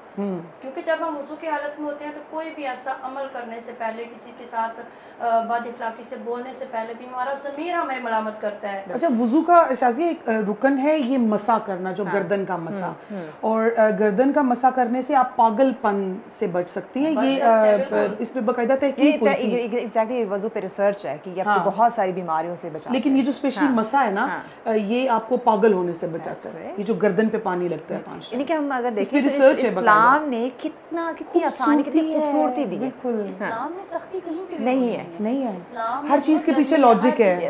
کیونکہ جب ہم وضو کی حالت میں ہوتے ہیں تو کوئی بھی ایسا عمل کرنے سے پہلے، کسی کے ساتھ بد اخلاقی سے بولنے سے پہلے بھی ہمارا ضمیر ہمیں ملامت کرتا ہے. اچھا وضو کا شازیہ ایک رکن ہے یہ مسا کرنا، جو گردن کا مسا، اور گردن کا مسا کرنے سے آپ پاگل پن سے بچ سکتی ہیں. یہ اس پہ باقاعدہ تحقیق ہوئی تھی. ایگزیکٹلی وضو پہ ریسرچ ہے کہ یہ آپ کو بہت ساری بیماریوں سے بچاتا ہے. لیکن یہ جو اسپیشلی مسا ہے نا یہ آپ کو پاگل ہونے سے بچاتا ہے. یہ جو گردن پہ پانی لگتا ہے 5 یعنی کہ ہم اگر دیکھیں تو اسلام نے کتنی آسانی، کتنی خوبصورتی دی ہے. اسلام میں سختی کہیں پہ نہیں ہے. ہر چیز کے پیچھے لاجک ہے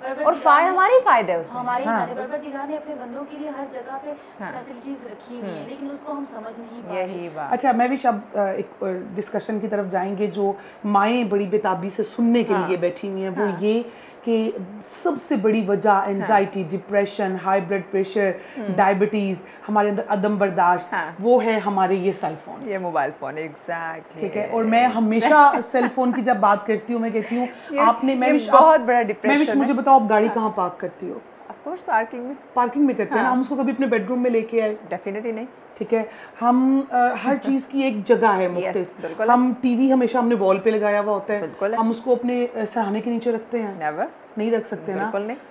اور ہماری فائدہ ہے اس میں. ہماری پروردگار نے اپنے بندوں کے لیے ہر جگہ پہ فیسلٹیز رکھی ہوئی ہیں لیکن اس کو ہم سمجھ نہیں پا رہے. اچھا میں بھی اب ایک ڈسکشن کی طرف جائیں گے جو مائیں بڑی بےتابی سے سننے کے لیے بیٹھی ہوئی ہیں. وہ یہ کہ سب سے بڑی وجہ anxiety, depression, high blood pressure, diabetes, ہمارے اندر عدم برداشت، وہ ہے ہمارے یہ سیل فون، یہ موبائل فون. ایگزیکٹلی ٹھیک ہے. اور میں ہمیشہ سیل فون کی جب بات کرتی ہوں میں کہتی ہوں آپ نے بہت بڑا ڈپریشن ہے. مجھے بتاؤ آپ گاڑی کہاں پارک کرتی ہو؟ آف کورس پارکنگ میں کرتے ہیں نا. ہم اس کو کبھی اپنے بیڈ روم میں لے کے آئے؟ ڈیفینیٹلی نہیں. ٹھیک ہے. ہم ہر چیز کی ایک جگہ ہے مختص. ہم ٹی وی ہمیشہ ہم نے وال پہ لگایا ہوا ہوتا ہے، ہم اس کو اپنے سرہانے کے نیچے رکھتے ہیں؟ نیور. نہیں رکھ سکتے نا.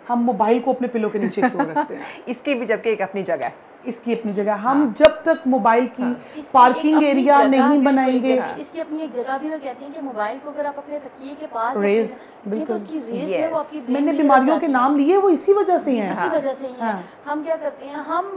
ہم موبائل کو اپنے پلو کے نیچے کیوں رکھتے ہیں؟ اس کی بھی جبکہ ایک اپنی جگہ ہے. اس کی اپنی جگہ. ہم جب تک موبائل کی پارکنگ ایریا نہیں بنائیں گے، اس کی اپنی ایک جگہ بھی. اور کہتے ہیں کہ موبائل کو اگر آپ اپنے تکیے کے پاس ریز، بالکل اس کی ریز جو ہے وہ آپ کی میں نے بیماریوں کے نام لیے وہ اسی وجہ سے ہیں. اسی وجہ سے ہی ہیں. ہم کیا کرتے ہیں، ہم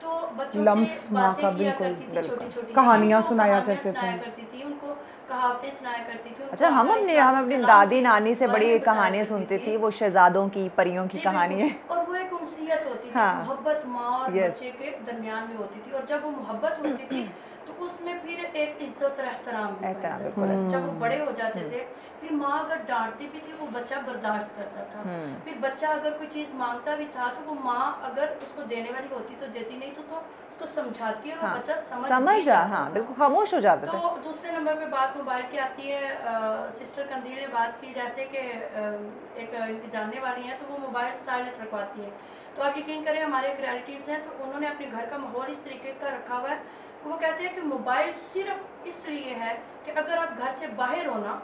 تو بچوں لمس سے ماں باتیں کا کیا بالکل، کرتی تھی چھوٹی چھوٹی کہانیاں سنایا کرتے تھے. ان کو کہاوتیں سنایا کرتی تھی. اچھا ہم اپنی دادی نانی سے بڑی کہانیاں سنتی تھی, وہ شہزادوں کی, پریوں کی کہانیاں. اور وہ ایک انسیت ہوتی تھی, محبت ماں اور بچے کے درمیان میں ہوتی تھی, اور جب وہ محبت ہوتی تھی تو اس میں پھر ایک عزت اور احترام بھی پایا جاتا تھا. جب وہ بڑے ہو جاتے تھے پھر ماں اگر ڈانٹتی بھی تھی وہ بچہ برداشت کرتا تھا. پھر بچہ اگر کوئی چیز مانگتا بھی تھا تو وہ ماں اگر اس کو دینے والی ہوتی تو دیتی, نہیں تو اس کو سمجھاتی اور وہ بچہ سمجھ جاتا. ہاں بالکل خاموش ہو جاتا تھا. تو دوسرے نمبر پہ بات موبائل کی آتی ہے. سسٹر قندیل نے بات کی جیسے کہ ایک ان کی جاننے والی ہیں تو وہ موبائل سائلنٹ رکھواتی ہیں. تو آپ یقین کریں ہمارے ایک ریلیٹیوز ہیں تو انہوں نے اپنے گھر کا ماحول اس طریقے کا رکھا ہوا ہے کہ وہ کہتے ہیں کہ موبائل صرف اس لیے ہے کہ اگر آپ گھر سے باہر ہونا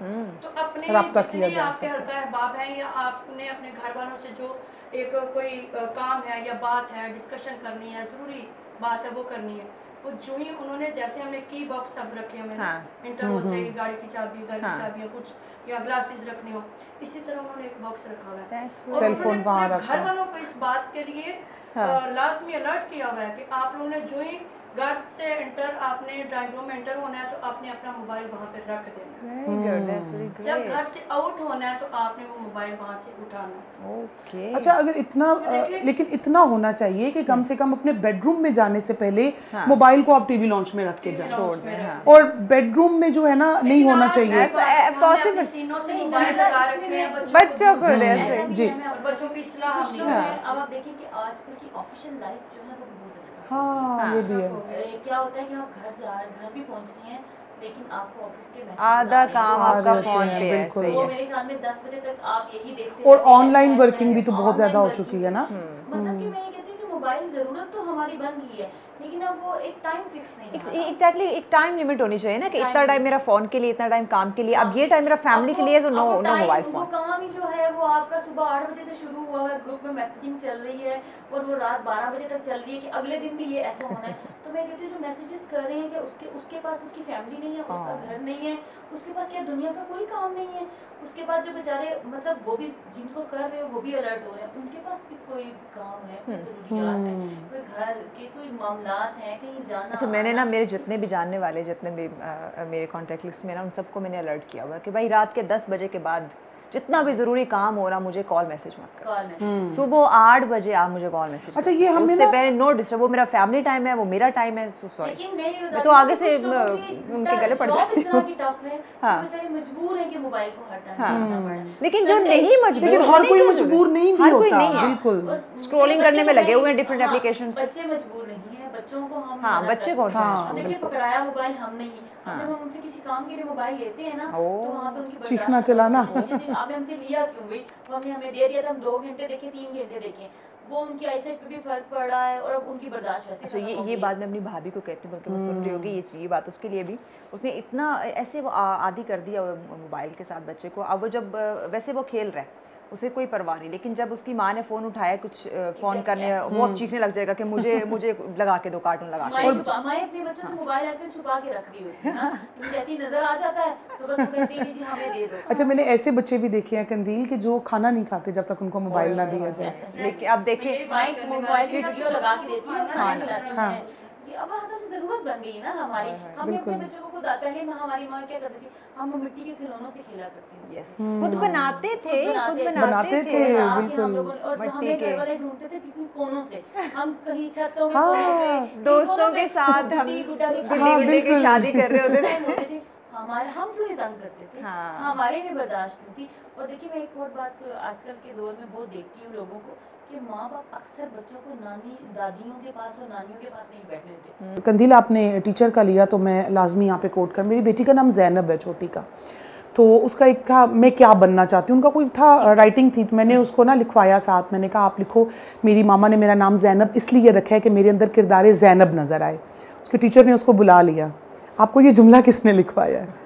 تو اپنے جتنے آپ کے حلقہ احباب ہیں یا آپ نے اپنے گھر والوں سے جو ایک کوئی کام ہے یا بات ہے ڈسکشن کرنی ہے, ضروری بات ہے وہ کرنی ہے, وہ جو ہی انہوں نے جیسے ہم نے کی باکس سب رکھے ہمیں انٹر ہوتے ہی گاڑی کی چابی, گھر کی چابی, کچھ یا گلاسز رکھنے ہو, اسی طرح انہوں نے ایک باکس رکھا ہوا ہے. سیل فون وہاں رکھا گھر والوں کو اس بات کے لیے لازمی الرٹ کیا ہوا ہے کہ آپ لوگوں نے جو ہی گھر سے انٹر آپ نے ڈرائنگ روم میں انٹر ہونا ہے تو آپ نے اپنا موبائل وہاں پہ رکھ دینا ہے. جب گھر سے آؤٹ ہونا ہے تو آپ نے وہ موبائل وہاں سے اٹھانا ہے. اچھا اگر اتنا لیکن اتنا ہونا چاہیے کہ کم سے کم اپنے بیڈ روم میں جانے سے پہلے موبائل کو آپ ٹی وی لانچ میں رکھ کے جائیں, اور بیڈ روم میں جو ہے نا نہیں ہونا چاہیے بچوں کو. جی بچوں کی اصلاح اب آپ دیکھیں کہ آج کل کی آفیشیل لائف جو ہے وہ بھی بہت زیادہ, ہاں یہ بھی ہے. کیا ہوتا ہے کہ آپ گھر بھی پہنچ رہے ہیں لیکن آپ کو آفس کے آدھا کام آپ کا فون پہ ہے. وہ میرے خیال میں 10 بجے تک آپ یہی دیکھتے ہیں, اور آن لائن ورکنگ بھی تو بہت زیادہ ہو چکی ہے نا. مطلب کہ میں یہ کہتی ہوں کہ موبائل ضرورت تو ہماری بن گئی ہے لیکن اب وہ ایک ٹائم فکس نہیں ہے. ایگزیکٹلی ایک ٹائم لمٹ ہونی چاہیے نا کہ اتنا ٹائم میرا فون کے لیے, اتنا ٹائم کام کے لیے, اب یہ ٹائم میرا فیملی کے لیے, تو نو موبائل فون. وہ کام ہی جو ہے وہ آپ کا صبح 8 بجے سے شروع ہوا ہے, گروپ میں میسیجنگ چل رہی ہے اور وہ رات 12 بجے تک چل رہی ہے کہ اگلے دن بھی یہ ایسا ہونا ہے. تو میں کہتی ہوں جو میسیجز کر رہے ہیں کہ اس کے پاس اس کی فیملی نہیں ہے, اس کا گھر نہیں ہے, اس کے پاس کیا دنیا کا کوئی کام نہیں ہے. اس کے بعد جو بیچارے مطلب وہ بھی جن کو کر رہے ہیں وہ بھی الرٹ ہو رہے ہیں, ان کے پاس بھی کوئی کام ہے, کوئی ضروریات ہیں, کوئی گھر کے کوئی معاملات ہیں, کہیں جانا. اچھا میں نے نا میرے جتنے بھی جاننے والے, جتنے بھی میرے کانٹیکٹ لسٹ میں نا, ان سب کو میں نے الرٹ کیا ہوا ہے کہ بھائی رات کے 10 بجے کے بعد جتنا بھی ضروری کام ہو رہا مجھے کال میسج مت کرو. صبح 8 بجے آپ مجھے کال میسج. اچھا یہ ہم اس سے پہلے نو ڈسٹرب, وہ میرا فیملی ٹائم ہے, وہ میرا ٹائم ہے. سوری میں تو آگے سے ان کے گلے پڑ جاتی ہوں. مجبور ہے کہ موبائل کو ہٹانا, لیکن جو نہیں مجبور, لیکن ہر کوئی مجبور نہیں بھی ہوتا. بالکل اسکرولنگ کرنے میں لگے ہوئے ہیں ڈفرینٹ اپلیکیشنز. بچے مجبور نہیں ہیں, بچوں کو ہم ہاں بچے کون سے دیکھیں پکڑایا موبائل ہم نہیں, جب ہم ان سے کسی کام کے لیے موبائل لیتے ہیں نا تو وہاں پہ ان کی چیخنا چلانا, آپ نے ہم سے لیا کیوں بھائی, تو ہم نے ہمیں دے دیا تھا, ہم 2 گھنٹے دیکھیں 3 گھنٹے دیکھیں, وہ ان کی آئی سائٹ پہ بھی فرق پڑ رہا ہے اور اب ان کی برداشت ویسے. اچھا یہ بات میں اپنی بھابھی کو کہتی ہوں بلکہ وہ سن رہی ہوگی یہ بات اس کے لیے بھی, اس نے اتنا ایسے وہ عادی کر دیا موبائل کے ساتھ بچے کو. اب وہ جب ویسے وہ کھیل رہا ہے اسے کوئی پرواہ نہیں, لیکن جب اس کی ماں نے فون اٹھایا کچھ فون کرنے, وہ اب چیخنے لگ جائے گا کہ مجھے لگا کے دو, کارٹون لگا کے. مائیں اپنے بچوں سے موبائل آج کل چھپا کے رکھ رہی ہوتی ہے, جیسی نظر آ جاتا ہے تو بس وہ کہتی ہے جی ہمیں دے دو. اچھا میں نے ایسے بچے بھی دیکھے ہیں قندیل کہ جو کھانا نہیں کھاتے جب تک ان کو موبائل نہ دیا جائے. لیکن اب دیکھیں موبائل کی ویڈیو لگا کے دیتی ہے, کھانا کھلاتی ہے. اب حسب ضرورت بن گئی نا ہماری, ہم اپنے بچوں کو خود, پہلے ہماری ماں کیا کرتی تھی, ہم مٹی کے کھلونوں سے کھیلا کرتے ہیں, خود بناتے تھے بالکل, اور ہمیں گھر والے ڈھونڈتے تھے کسی کونوں سے, ہم کہیں چھتوں ہاں دوستوں کے ساتھ ہم گڈی کی شادی کر رہے ہوتے تھے, ہم کیوں نہیں تنگ کرتے تھے, ہمارے میں برداشت نہیں تھی. اور دیکھیے میں ایک اور بات آج کل کے دور میں بہت دیکھتی ہوں لوگوں کو کہ ماں باپ اکثر بچوں کو نانی دادیوں کے پاس اور نانیوں کے پاس نہیں بیٹھنے دیتے. قندیل آپ نے ٹیچر کا لیا تو میں لازمی یہاں پہ کوٹ کر, میری بیٹی کا نام زینب ہے چھوٹی کا, تو اس کا ایک تھا میں کیا بننا چاہتی ہوں, ان کا کوئی تھا رائٹنگ تھی, تو میں نے اس کو نا لکھوایا ساتھ, میں نے کہا آپ لکھو میری ماما نے میرا نام زینب اس لیے رکھا ہے کہ میرے اندر کردار زینب نظر آئے. اس کے ٹیچر نے اس کو بلا لیا. آپ کو یہ جملہ کس نے لکھوایا ہے؟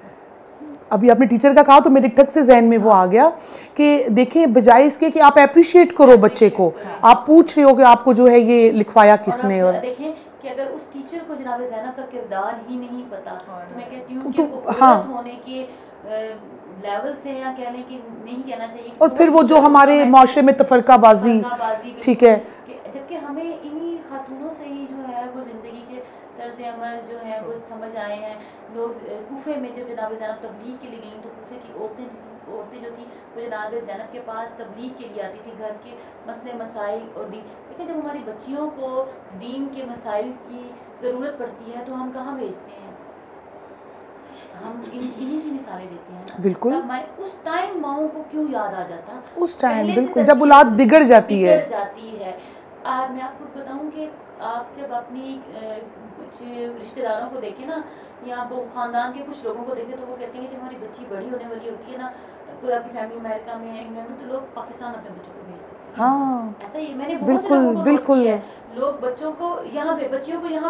ابھی آپ نے ٹیچر کا کہا تو میرے ٹھک سے ذہن میں وہ آ گیا کہ دیکھیں بجائے اس کے کہ آپ اپریشیٹ کرو بچے کو, آپ پوچھ رہے ہو کہ آپ کو جو ہے یہ لکھوایا کس نے. اور دیکھیں کہ اگر اس ٹیچر کو جناب زینب کا کردار ہی نہیں پتا تو میں کہتی ہوں کہ وہ عورت ہونے کے لیول سے یا کہہ لیں کہ نہیں کہنا چاہیے, اور پھر وہ جو ہمارے معاشرے میں تفرقہ بازی, ٹھیک ہے, جبکہ ہمیں انہی خاتونوں سے ہی جو ہے عمل جو ہے وہ سمجھ آئے ہیں. لوگ کوفے میں جب جناب زینب تبلیغ کے لیے گئیں تو کوفے کی عورتیں جو تھیں وہ جناب زینب کے پاس تبلیغ کے لیے آتی تھی, گھر کے مسئلے مسائل اور دین. لیکن جب ہماری بچیوں کو دین کے مسائل کی ضرورت پڑتی ہے تو ہم کہاں بھیجتے ہیں؟ ہم انہی کی مثالیں دیتے ہیں نا. بالکل. اس ٹائم ماؤں کو کیوں یاد آ جاتا؟ اس ٹائم بالکل جب اولاد بگڑ جاتی ہے. آج میں آپ کو بتاؤں کہ آپ جب اپنی کچھ رشتہ داروں کو دیکھیں نا, یا وہ خاندان کے کچھ لوگوں کو دیکھیں تو وہ کہتے ہیں کہ جب ہماری بچی بڑی ہونے والی ہوتی ہے نا, کوئی آپ کی فیملی امریکہ میں ہے, انگلینڈ میں, تو لوگ پاکستان اپنے بچوں کو بھیج دیتے ہیں. ہاں ایسا ہی میں نے بہت سے لوگوں کو نوٹ کیا ہے. لوگ بچیوں کو یہاں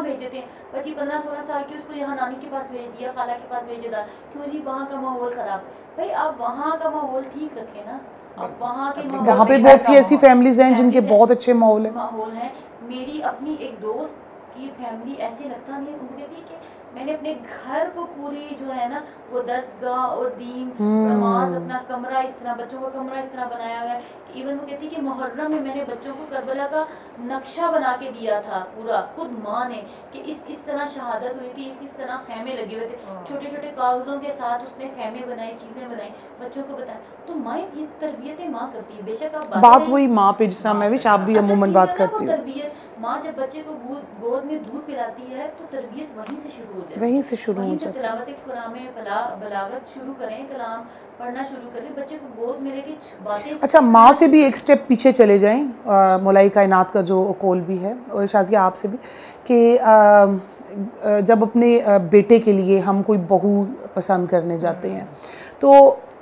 بھیج دیتے ہیں. بچی 15-16 سال کی, اس کو یہاں نانی کے پاس بھیج دیا, خالہ کے پاس بھیج دیا. کیوں جی؟ وہاں کا ماحول خراب. بھائی آپ وہاں کا ماحول ٹھیک رکھیں نا. اب وہاں کے وہاں پہ بہت سی ایسی فیملیز ہیں جن کے بہت اچھے ماحول ہیں. میری اپنی ایک دوست کی فیملی ایسے لگتا نہیں, ان کو کہتی ہے کہ میں نے اپنے گھر کو پوری جو ہے نا وہ درسگاہ اور دین نماز, اپنا کمرہ اس طرح, بچوں کا کمرہ اس طرح بنایا ہوا ہے. ایون وہ کہتی ہے کہ محرم میں نے بچوں کو کربلا کا نقشہ بنا کے دیا تھا پورا, خود ماں نے, کہ اس طرح شہادت ہوئی تھی, اس طرح خیمے لگے ہوئے تھے, چھوٹے چھوٹے کاغذوں کے ساتھ اس نے خیمے بنائے, چیزیں بنائی, بچوں کو بتایا. تو ماں یہ تربیتیں ماں کرتی ہے. بے شک آپ بات وہی ماں پہ, جس طرح میں بھی آپ بھی عموماً بات کرتی ہوں. تربیت ماں جب بچے کو گود میں دودھ پلاتی ہے تو تربیت وہیں سے شروع ہو جاتی ہے, وہیں سے شروع ہو وہیں سے جاتی ہے. تلاوت قرآن میں بلاغت شروع کریں, کلام پڑھنا شروع کریں, بچے کو گود میں لے کے باتیں. اچھا, ماں سے بھی ایک سٹیپ پیچھے چلے جائیں. مولائی کائنات کا جو قول بھی ہے, اور شازیہ آپ سے بھی, کہ جب اپنے بیٹے کے لیے ہم کوئی بہو پسند کرنے جاتے ہیں تو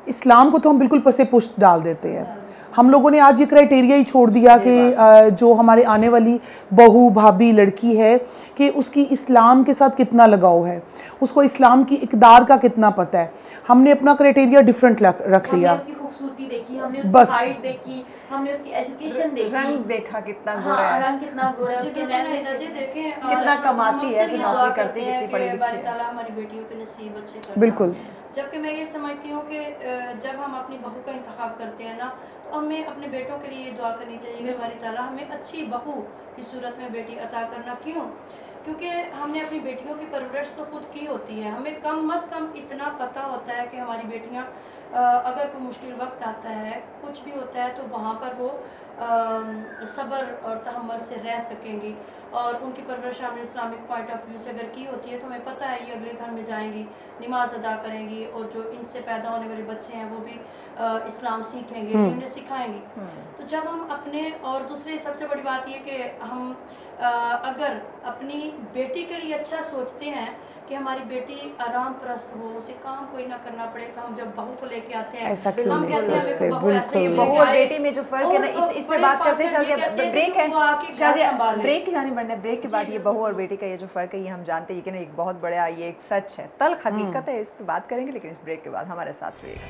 اسلام کو تو ہم بالکل پس پشت ڈال دیتے ہیں. ہم لوگوں نے آج یہ کرائٹیریا ہی چھوڑ دیا کہ جو ہمارے آنے والی بہو بھابھی لڑکی ہے کہ اس کی اسلام کے ساتھ کتنا لگاؤ ہے, اس کو اسلام کی اقدار کا کتنا پتہ ہے. ہم نے اپنا کرائٹیریا ڈیفرنٹ رکھ لیا. ہم نے اس کی خوبصورتی دیکھی, ہم نے اس کی ہائٹ دیکھی, ہم نے اس کی ایجوکیشن دیکھی, رنگ دیکھا کتنا گورا ہے, رنگ کتنا گورا ہے, اس کے جی دیکھیں کتنا کماتی ہے, یہ دعا کرتے ہیں کہ باری تعالیٰ ہماری بیٹیوں کے نصیب اچھے کرنا. بالکل. جبکہ میں یہ سمجھتی ہوں کہ جب ہم اپنی بہو کا انتخاب کرتے ہیں نا, تو ہمیں اپنے بیٹوں کے لیے یہ دعا کرنی چاہیے کہ باری تعالیٰ ہمیں اچھی بہو کی صورت میں بیٹی عطا کرنا. کیوں؟ کیونکہ ہم نے اپنی بیٹیوں کی پرورش تو خود کی ہوتی ہے. ہمیں کم از کم اتنا پتہ ہوتا ہے کہ ہماری بیٹیاں اگر کوئی مشکل وقت آتا ہے, کچھ بھی ہوتا ہے, تو وہاں پر وہ صبر اور تحمل سے رہ سکیں گی. اور ان کی پرورش ہم نے اسلامک پوائنٹ آف ویو سے اگر کی ہوتی ہے تو ہمیں پتہ ہے یہ اگلے گھر میں جائیں گی, نماز ادا کریں گی, اور جو ان سے پیدا ہونے والے بچے ہیں وہ بھی اسلام سیکھیں گے, انہیں سکھائیں گی. تو جب ہم اپنے, اور دوسری سب سے بڑی بات یہ کہ ہم اگر اپنی بیٹی کے لیے اچھا سوچتے ہیں کہ ہماری بیٹی آرام پرست ہو, اسے کام کوئی نہ کرنا پڑے, تو ہم جب بہو کو لے کے آتے ہیں ایسا کیوں نہیں سوچتے. بہو اور بیٹی میں جو فرق ہے نا, اس پہ بات کرتے ہیں. شازیہ بریک ہے, شازیہ بریک کی جانب بڑھنا ہے. بریک کے بعد یہ بہو اور بیٹی کا یہ جو فرق ہے یہ ہم جانتے ہیں کہ ایک بہت بڑا یہ ایک سچ ہے, تلخ حقیقت ہے, اس پہ بات کریں گے, لیکن اس بریک کے بعد ہمارے ساتھ رہیے گا.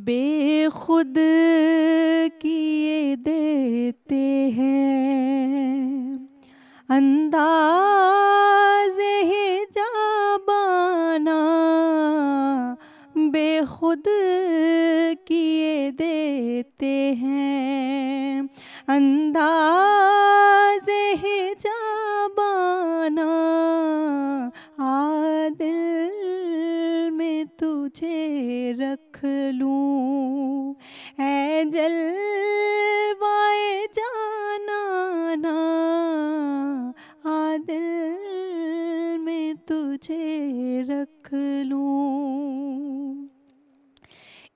بے خود کیے دیتے ہیں انداز حجابانا, بے خود کیے دیتے ہیں انداز حجابانا, عادل میں تجھے رکھ لوں اے جلوائے جانانا, عادل میں تجھے رکھ لوں.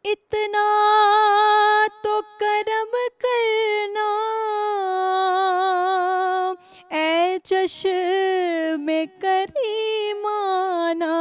اتنا تو کرم کرنا اے چشم کریمانہ.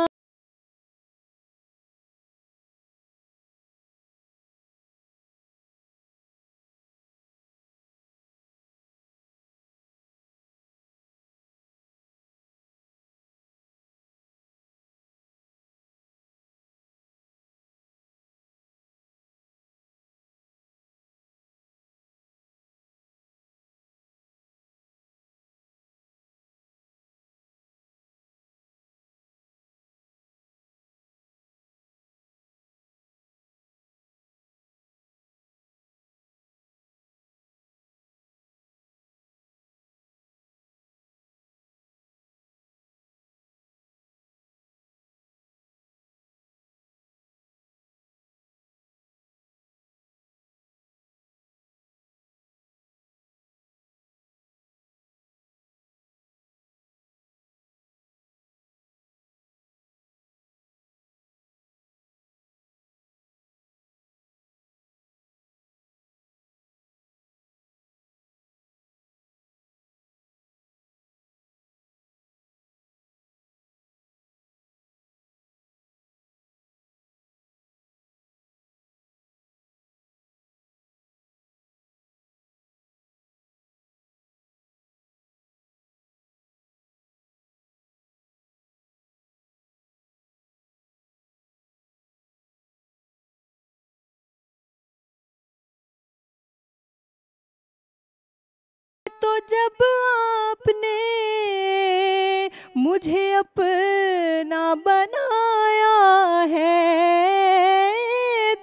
تو جب آپ نے مجھے اپنا بنایا ہے،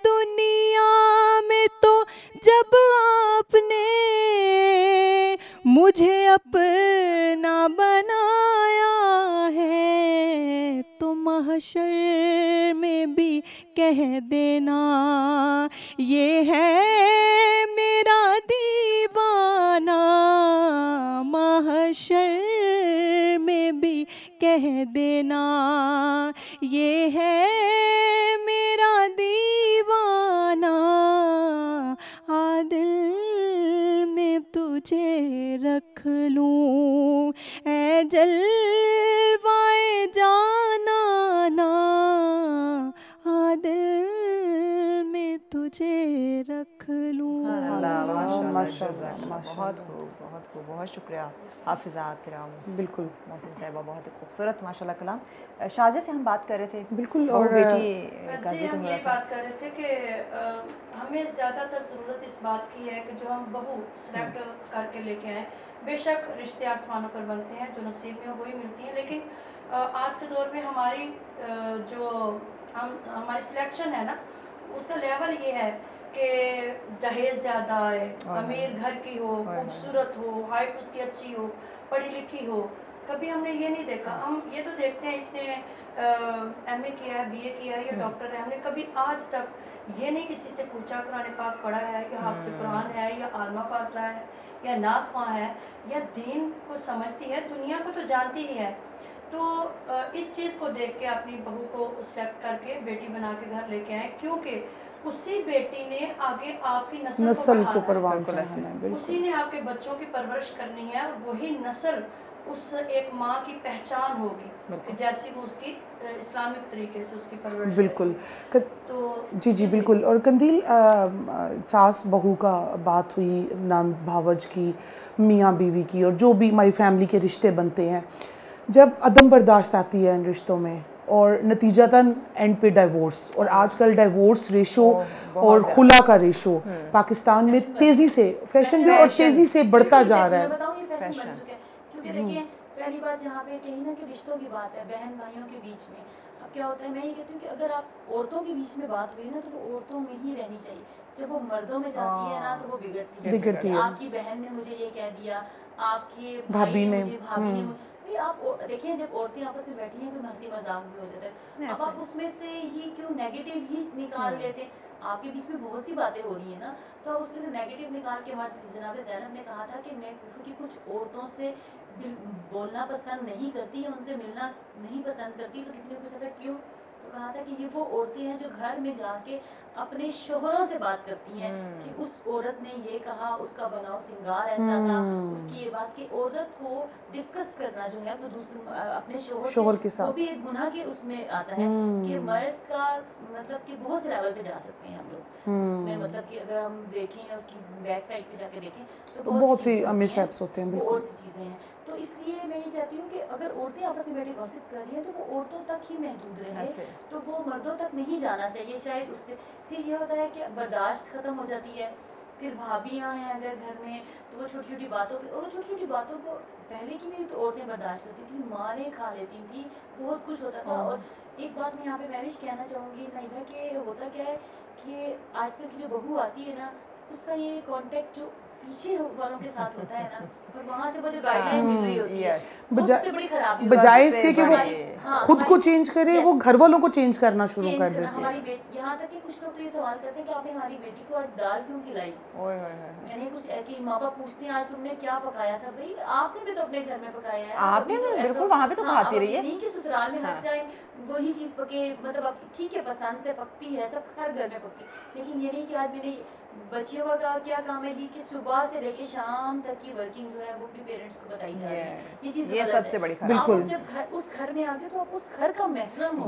دنیا میں تو جب آپ نے مجھے اپنا بنایا ہے، تو محشر میں بھی کہہ دینا یہ ہے میرا دیوانہ، محشر میں بھی کہہ دینا یہ ہے میرا دیوانہ، عادل میں تجھے رکھ لوں اے جلوائے جانانا، عادل میں تجھے رکھ لوں۔ ماشاء اللہ، بہت خوب، بہت خوب، بہت شکریہ حافظات کرام۔ بالکل محسن صاحبہ بہت خوبصورت ماشاء اللہ کلام۔ شازیہ سے ہم بات کر رہے تھے، بالکل، اور اور بیٹی کا جی ذکر ہم ہوا یہی تھا۔ بات کر رہے تھے کہ ہمیں زیادہ تر ضرورت اس بات کی ہے کہ جو ہم بہو سلیکٹ کر کے لے کے آئیں، بے شک رشتے آسمانوں پر بنتے ہیں، جو نصیب میں وہی ملتی ہیں، لیکن آج کے دور میں ہماری جو ہماری سلیکشن ہے نا، اس کا لیول یہ ہے کہ جہیز زیادہ آئے، امیر گھر کی ہو، خوبصورت ہو، ہائٹ اس کی اچھی ہو، پڑھی لکھی ہو۔ کبھی ہم نے یہ نہیں دیکھا، ہم یہ تو دیکھتے ہیں اس نے ایم اے کیا ہے، بی اے کیا ہے، یا ڈاکٹر ہے، ہم نے کبھی آج تک یہ نہیں کسی سے پوچھا قرآن پاک پڑھا ہے یا حافظ قرآن ہے یا عالمہ فاضلہ ہے یا نعت خواں ہے یا دین کو سمجھتی ہے، دنیا کو تو جانتی ہی ہے۔ تو اس چیز کو دیکھ کے اپنی بہو کو سلیکٹ کر کے بیٹی بنا کے گھر لے کے آئیں، کیونکہ اسی بیٹی نے آگے آپ کی نسل کو کو پروان بڑھانا چڑھانا ہے، ہے، بالکل اسی نے آپ کے بچوں کی پرورش کرنی ہے، اور وہی نسل اس ایک ماں کی پہچان ہوگی کہ جیسی وہ اس کی اسلامک طریقے سے اس کی پرورش بالکل۔ تو جی بالکل۔ اور قندیل، ساس بہو کا بات ہوئی، نند بھاوج کی، میاں بیوی کی، اور جو بھی ہماری فیملی کے رشتے بنتے ہیں، جب عدم برداشت آتی ہے ان رشتوں میں اور نتیجتاً اینڈ پہ ڈائیورس، اور آج کل ڈائیورس ریشو اور خلا کا ریشو پاکستان میں تیزی سے فیشن بھی اور تیزی سے بڑھتا جا رہا ہے۔ میں بتاؤں یہ فیشن بن چکا ہے، کیونکہ دیکھیں پہلی بات جہاں پہ کہیں نا کہ رشتوں کی بات ہے، بہن بھائیوں کے بیچ میں، اب کیا ہوتا ہے، میں یہ کہتی ہوں کہ اگر آپ عورتوں کے بیچ میں بات ہوئی نا تو وہ عورتوں میں ہی رہنی چاہیے، جب وہ مردوں میں جاتی ہے نا تو وہ بگڑتی ہے۔ آپ کی بہن نے مجھے یہ کہہ دیا، آپ کے بھائی نے مجھے، بھابھی نے مجھے، آپ دیکھیں جب عورتیں آپس میں بیٹھی ہیں تو ہنسی مذاق بھی ہو جاتا ہے، اب آپ اس میں سے ہی کیوں نیگیٹو ہی نکال لیتے ہیں؟ آپ کے بیچ میں بہت سی باتیں ہو رہی ہیں نا، تو آپ اس میں سے نیگیٹو نکال کے، جناب زینب نے کہا تھا کہ میں کوفہ کی کچھ عورتوں سے بولنا پسند نہیں کرتی، ان سے ملنا نہیں پسند کرتی، تو کسی نے پوچھا تھا کیوں، تو کہا تھا کہ یہ وہ عورتیں ہیں جو گھر میں جا کے اپنے شوہروں سے بات کرتی ہیں کہ اس عورت نے یہ کہا، اس کا بناؤ سنگار ایسا تھا، اس کی یہ بات، کہ عورت کو ڈسکس کرنا جو ہے وہ اپنے شوہر کے ساتھ، وہ بھی ایک گناہ کے اس میں آتا ہے کہ مرد کا مطلب کہ بہت سے لیول پہ جا سکتے ہیں ہم لوگ اس میں، مطلب کہ اگر ہم دیکھیں اس کی بیک سائڈ پہ جا کے دیکھیں تو بہت سی مس ہیپس ہوتے ہیں، بہت سی چیزیں ہیں۔ تو اس لیے میں یہ چاہتی ہوں کہ اگر عورتیں آپس میں بیٹھے گوسپ کر رہی ہیں تو وہ عورتوں تک ہی محدود رہے، تو وہ مردوں تک نہیں جانا چاہیے شاید، اس سے پھر یہ ہوتا ہے کہ برداشت ختم ہو جاتی ہے، پھر بھابیاں ہیں اگر گھر میں تو وہ چھوٹی چھوٹی باتوں پہ، اور وہ چھوٹی چھوٹی باتوں کو پہلے کی بھی تو عورتیں برداشت کرتی تھیں، ماریں کھا لیتی تھیں، بہت کچھ ہوتا تھا۔ اور ایک بات میں یہاں پہ میں بھی کہنا چاہوں گی نائبہ کہ ہوتا کیا ہے کہ آج کل کی جو بہو آتی ہے نا، اس کا یہ کانٹیکٹ جو پیچھے والوں کے ساتھ ہوتا ہے نا، اور وہاں سے وہ جو گائیڈ لائن مل رہی ہوتی ہے، سب سے بڑی خرابی بجائے اس کے کہ وہ خود کو چینج کرے، وہ گھر والوں کو چینج کرنا شروع کر دیتے ہیں۔ ہماری بیٹی، یہاں تک کہ کچھ لوگ تو یہ سوال کرتے ہیں کہ آپ نے ہماری بیٹی کو آج دال کیوں کھلائی، میں نے کچھ کہ ماں باپ پوچھتے ہیں آج تم نے کیا پکایا تھا، بھائی آپ نے بھی تو اپنے گھر میں پکایا ہے، آپ نے بالکل وہاں پہ تو کھاتی رہی ہے، نہیں کہ سسرال میں ہٹ جائیں وہی چیز پکے، مطلب اب ٹھیک ہے پسند سے پکتی ہے، سب ہر گھر میں پکتی، لیکن یہ نہیں کہ آج میرے بچیوں کا کیا کام ہے جی کہ صبح سے لے کے شام تک کی ورکنگ جو ہے وہ اپنے پیرنٹس کو بتائی جا رہی ہے، یہ چیز سب سے بڑی خرابی۔ آپ جب اس گھر میں آ گئے تو آپ اس گھر کا محرم ہو،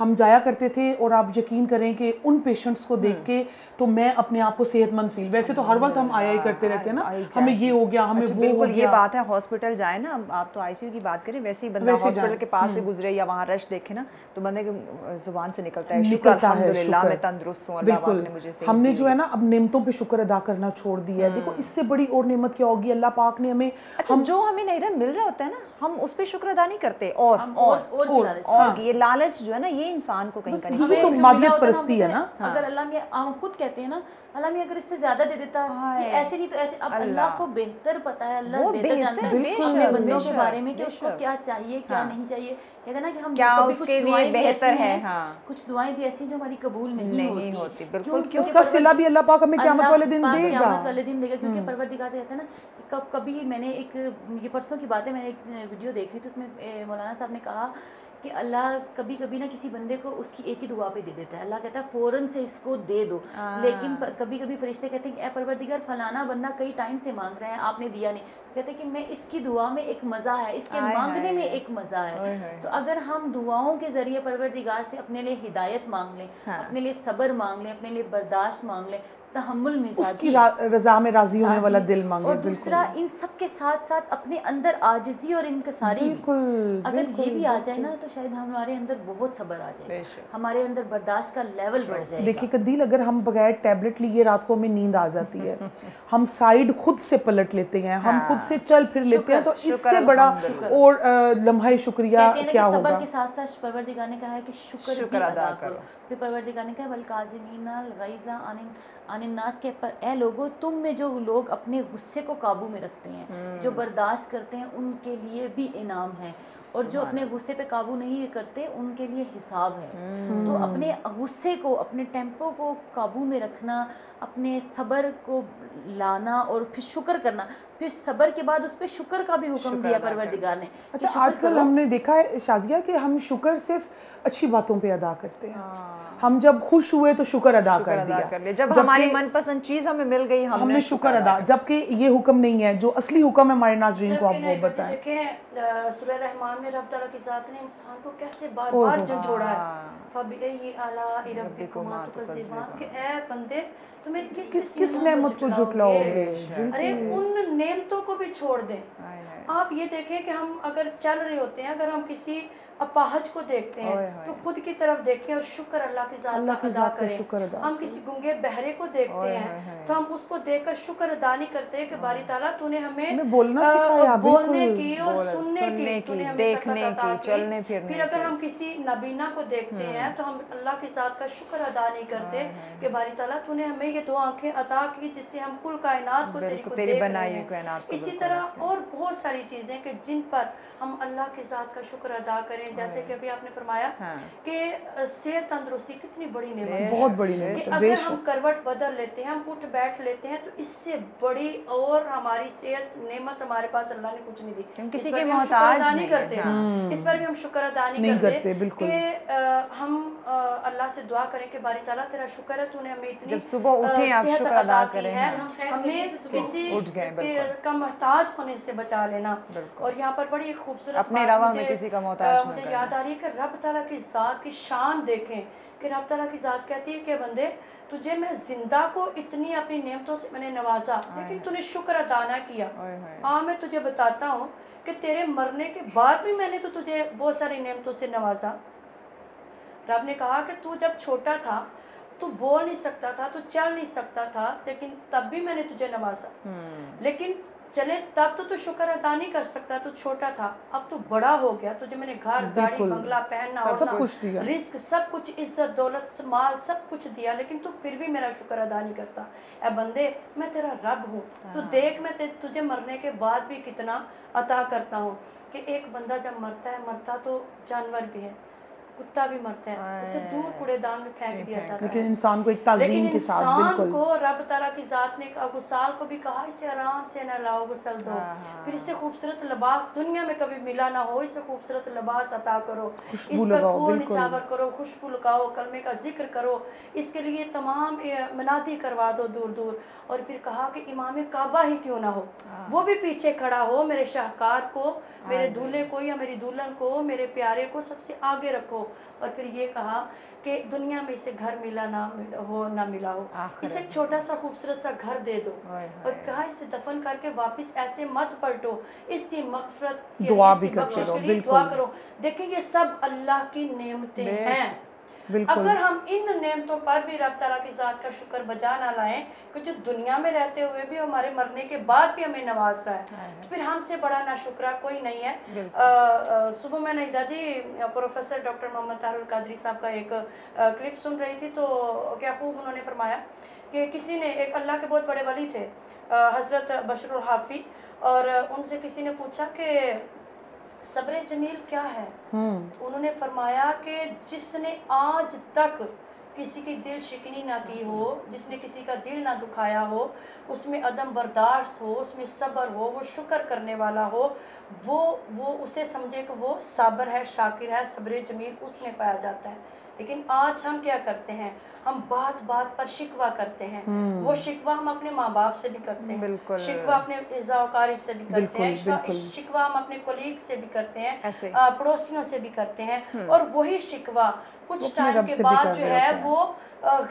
ہم جایا کرتے تھے اور آپ یقین کریں کہ ان پیشنٹس کو دیکھ کے تو میں اپنے آپ کو صحت مند فیل, ویسے تو ہر وقت ہم آیا ہی کرتے رہتے ہیں نا, ہمیں یہ ہو گیا, ہمیں وہ ہو گیا. یہ بات ہے, ہاسپٹل جائیں نا, آپ تو آئی سی یو کی بات کریں, ویسے ہی بندہ ہاسپٹل کے پاس سے گزرے یا وہاں رش دیکھے نا تو بندے کی زبان سے نکلتا ہے شکر, الحمدللہ میں تندرست ہوں, اللہ پاک نے مجھے صحت دی. ہم نے جو ہے نا اب نعمتوں پہ شکر ادا کرنا چھوڑ دیا ہے. دیکھو اس سے بڑی اور نعمت کیا ہوگی, اللہ پاک نے ہمیں, جو ہمیں ادھر مل رہا ہوتا ہے نا ہم اس پہ شکر ادا نہیں کرتے, اور یہ لالچ جو ہے نا یہ انسان کو کہیں کہیں, یہ تو مادیت پرستی ہے نا. اگر اللہ میں ہم خود کہتے ہیں نا اللہ میں اگر اس سے زیادہ دے دیتا کہ ایسے نہیں تو ایسے, اب اللہ کو بہتر پتا ہے, اللہ بہتر جانتا ہے اپنے بندوں کے بارے میں کہ اس کو کیا چاہیے کیا نہیں چاہیے. کہتے ہیں نا کہ ہم کبھی کچھ دعائیں بہتر ہیں, کچھ دعائیں بھی ایسی ہیں جو ہماری قبول نہیں ہوتی, بالکل اس کا صلہ بھی اللہ پاک ہمیں قیامت والے دن دے گا, قیامت والے دن دے گا. کیونکہ پروردگار کہتے ہیں نا کبھی میں نے ایک, یہ پرسوں کی بات ہے, میں نے ایک ویڈیو دیکھ رہی تھی, اس میں مولانا صاحب نے کہا کہ اللہ کبھی کبھی نا کسی بندے کو اس کی ایک ہی دعا پہ دے دیتا ہے, اللہ کہتا ہے فوراً سے اس کو دے دو. لیکن کبھی کبھی فرشتے کہتے ہیں کہ اے پروردگار فلانا بندہ کئی ٹائم سے مانگ رہا ہے, آپ نے دیا نہیں. کہتے ہیں کہ میں اس کی دعا میں ایک مزہ ہے, اس کے مانگنے میں ایک مزہ ہے. تو اگر ہم دعاؤں کے ذریعے پروردگار سے اپنے لیے ہدایت مانگ لیں, اپنے لیے صبر مانگ لیں, اپنے لیے برداشت مانگ لیں, تحمل میں اس کی رضا میں راضی ہونے والا دل مانگے. اور دوسرا ان سب کے ساتھ ساتھ اپنے اندر عاجزی اور انکساری, بالکل اگر یہ بھی آ جائے نا تو شاید ہمارے اندر بہت صبر آ جائے, ہمارے اندر برداشت کا لیول بڑھ جائے. دیکھیے قندیل, اگر ہم بغیر ٹیبلٹ لیے رات کو ہمیں نیند آ جاتی ہے, ہم سائیڈ خود سے پلٹ لیتے ہیں, ہم خود سے چل پھر لیتے ہیں, تو اس سے بڑا اور لمحہ شکریہ کیا ہوگا. صبر کے ساتھ ساتھ پروردگار نے کہا ہے کہ شکر ادا کرو. پھر پروردگار نے کہا والکاظمین الغیظ عن الناس, کے پر اے لوگوں تم میں جو لوگ اپنے غصے کو قابو میں رکھتے ہیں, جو برداشت کرتے ہیں, ان کے لیے بھی انعام ہے, اور جو اپنے غصے پہ قابو نہیں کرتے ان کے لیے حساب ہے. تو اپنے غصے کو, اپنے ٹیمپو کو قابو میں رکھنا, اپنے صبر کو لانا اور پھر شکر کرنا, پھر صبر کے بعد اس پہ شکر کا بھی حکم دیا پروردگار نے. اچھا آج کل ہم نے دیکھا ہے شازیہ کہ ہم شکر صرف اچھی باتوں پہ ادا کرتے ہیں. ہم جب خوش ہوئے تو شکر ادا کر دیا, جب ہماری من پسند چیز ہمیں مل گئی ہم نے شکر ادا, جبکہ یہ حکم نہیں ہے. جو اصلی حکم ہے ہمارے ناظرین کو آپ وہ بتائیں. دیکھیں سورہ رحمان میں رب تعالیٰ کی ذات نے انسان کو کیسے بار بار جھنجھوڑا ہے, فَبِأَيِّ آلَاءِ رَبِّكُمَا تُكَذِّبَانِ, کہ اے بندے تمہیں کس نعمت کو جھٹلاؤ گے. ارے ان نعمتوں کو بھی چھوڑ دیں. آپ یہ دیکھیں کہ ہم اگر چل رہے ہوتے ہیں, اگر ہم کسی اپاہج کو دیکھتے ہیں تو خود کی طرف دیکھیں اور شکر اللہ کی ذات کا ادا کریں. ہم کسی گنگے بہرے کو دیکھتے ہیں تو ہم اس کو دیکھ کر شکر ادا نہیں کرتے کہ باری تعالیٰ تو نے ہمیں بولنے کی اور سننے کی, تو نے ہمیں سکت عطا کی. پھر اگر ہم کسی نابینا کو دیکھتے ہیں تو ہم اللہ کی ذات کا شکر ادا نہیں کرتے کہ باری تعالیٰ تو نے ہمیں یہ 2 آنکھیں عطا کی جس سے ہم کل کائنات کو تیری کو دیکھ رہے ہیں. اسی طرح اور بہت ساری چیزیں کہ جن پر ہم اللہ کی ذات کا شکر ادا کریں. جیسے کہ ابھی آپ نے فرمایا کہ صحت تندرستی کتنی بڑی نعمت ہے, بہت بڑی نعمت ہے. اگر ہم کروٹ بدل لیتے ہیں, ہم اٹھ بیٹھ لیتے ہیں, تو اس سے بڑی اور ہماری صحت نعمت ہمارے پاس اللہ نے کچھ نہیں دی. کسی کے محتاج نہیں کرتے, اس پر بھی ہم شکر ادا نہیں کرتے. کہ ہم اللہ سے دعا کریں کہ باری تعالیٰ تیرا شکر ہے تو نے ہمیں اتنی صبح اٹھیں آپ شکر ادا کریں, ہمیں کسی کا محتاج ہونے سے بچا لینا. اور یہاں پر بڑی خوبصورت اپنے علاوہ ہمیں کسی کا محتاج مجھے یاد آ رہی ہے کہ رب تعالیٰ کی ذات کی شان دیکھیں, کہ رب تعالیٰ کی ذات کہتی ہے کہ بندے تجھے میں زندہ کو اتنی اپنی نعمتوں سے میں نے نوازا, لیکن تو نے شکر ادا نہ کیا. میں تجھے بتاتا ہوں کہ تیرے مرنے کے بعد بھی میں نے تو تجھے بہت ساری نعمتوں سے نوازا. رب نے کہا کہ تو جب چھوٹا تھا تو بول نہیں سکتا تھا, تو چل نہیں سکتا تھا, لیکن تب بھی میں نے تجھے نوازا. لیکن چلے تب تو شکر ادا نہیں کر سکتا, تو چھوٹا تھا, اب تو بڑا ہو گیا, تجھے میں نے گھر گاڑی بنگلہ پہننا ہونا رزق سب کچھ عزت دولت مال سب کچھ دیا, لیکن تو پھر بھی میرا شکر ادا نہیں کرتا. اے بندے میں تیرا رب ہوں, تو دیکھ میں تجھے مرنے کے بعد بھی کتنا عطا کرتا ہوں. کہ ایک بندہ جب مرتا ہے, مرتا تو جانور بھی ہے, کتا بھی مرتا ہے, اسے دور کوڑے دان میں پھینک دیا جاتا ہے, لیکن انسان کو ایک تعظیم کے ساتھ, انسان کو رب تعالیٰ کی ذات نے غسال کو بھی کہا اسے آرام سے نہلاؤ, غسل دو, پھر اسے خوبصورت لباس دنیا میں کبھی ملا نہ ہو, اسے خوبصورت لباس عطا کرو, اس پر پھول نچھاور کرو, خوشبو لگاؤ, کلمے کا ذکر کرو, اس کے لیے تمام منادی کروا دو دور دور. اور پھر کہا کہ امام کعبہ ہی کیوں نہ ہو, وہ بھی پیچھے کھڑا ہو, میرے شاہکار کو, میرے دولہے کو یا میری دلہن کو, میرے پیارے کو سب سے آگے رکھو. اور پھر یہ کہا کہ دنیا میں اسے گھر ملا نہ ملا ہو، اسے ایک چھوٹا سا خوبصورت سا گھر دے دو، اور کہا اسے دفن کر کے واپس ایسے مت پلٹو، اس کی مغفرت کے لیے، اس کی بخشش کے لیے دعا کرو۔ دیکھیں یہ سب اللہ کی نعمتیں ہیں، اگر ہم ان نعمتوں پر بھی رب تعالیٰ کی ذات کا شکر بجا نہ لائیں کہ جو دنیا میں رہتے ہوئے بھی ہمارے مرنے کے بعد بھی ہمیں نواز رہا ہے، پھر ہم سے بڑا ناشکرہ کوئی نہیں ہے۔ صبح میں نہیدہ جی پروفیسر ڈاکٹر محمد طاہر القادری صاحب کا ایک کلپ سن رہی تھی، تو کیا خوب انہوں نے فرمایا کہ کسی نے، ایک اللہ کے بہت بڑے ولی تھے حضرت بشر الحافی، اور ان سے کسی نے پوچھا کہ صبر جمیل کیا ہے؟ انہوں نے فرمایا کہ جس نے آج تک کسی کی دل شکنی نہ کی ہو، جس نے کسی کا دل نہ دکھایا ہو، اس میں عدم برداشت ہو، اس میں صبر ہو، وہ شکر کرنے والا ہو، وہ اسے سمجھے کہ وہ صابر ہے، شاکر ہے، صبر جمیل اس میں پایا جاتا ہے۔ لیکن آج ہم کیا کرتے ہیں؟ ہم بات بات پر شکوہ کرتے ہیں، وہ شکوہ ہم اپنے ماں باپ سے بھی کرتے ہیں، شکوہ اپنے اعزاء و اقارب سے بھی کرتے ہیں، شکوہ ہم اپنے کولیگ سے بھی کرتے ہیں، پڑوسیوں سے بھی کرتے ہیں، اور وہی شکوہ کچھ ٹائم کے بعد جو ہے وہ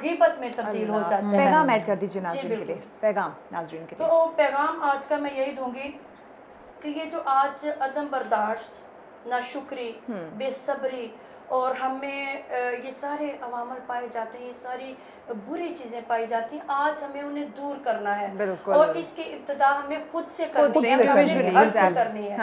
غیبت میں تبدیل ہو جاتا ہے۔ پیغام ایڈ کر دیجیے ناظرین کے لیے، پیغام ناظرین کے لیے۔ تو پیغام آج کا میں یہی دوں گی کہ یہ جو آج عدم برداشت، ناشکری، بے صبری، اور ہمیں یہ سارے عوامل پائے جاتے ہیں، یہ ساری بری چیزیں پائی جاتی ہیں، آج ہمیں انہیں دور کرنا ہے، اور اس کی ابتدا ہمیں خود سے کرنی ہے، اپنے گھر سے کرنی ہے۔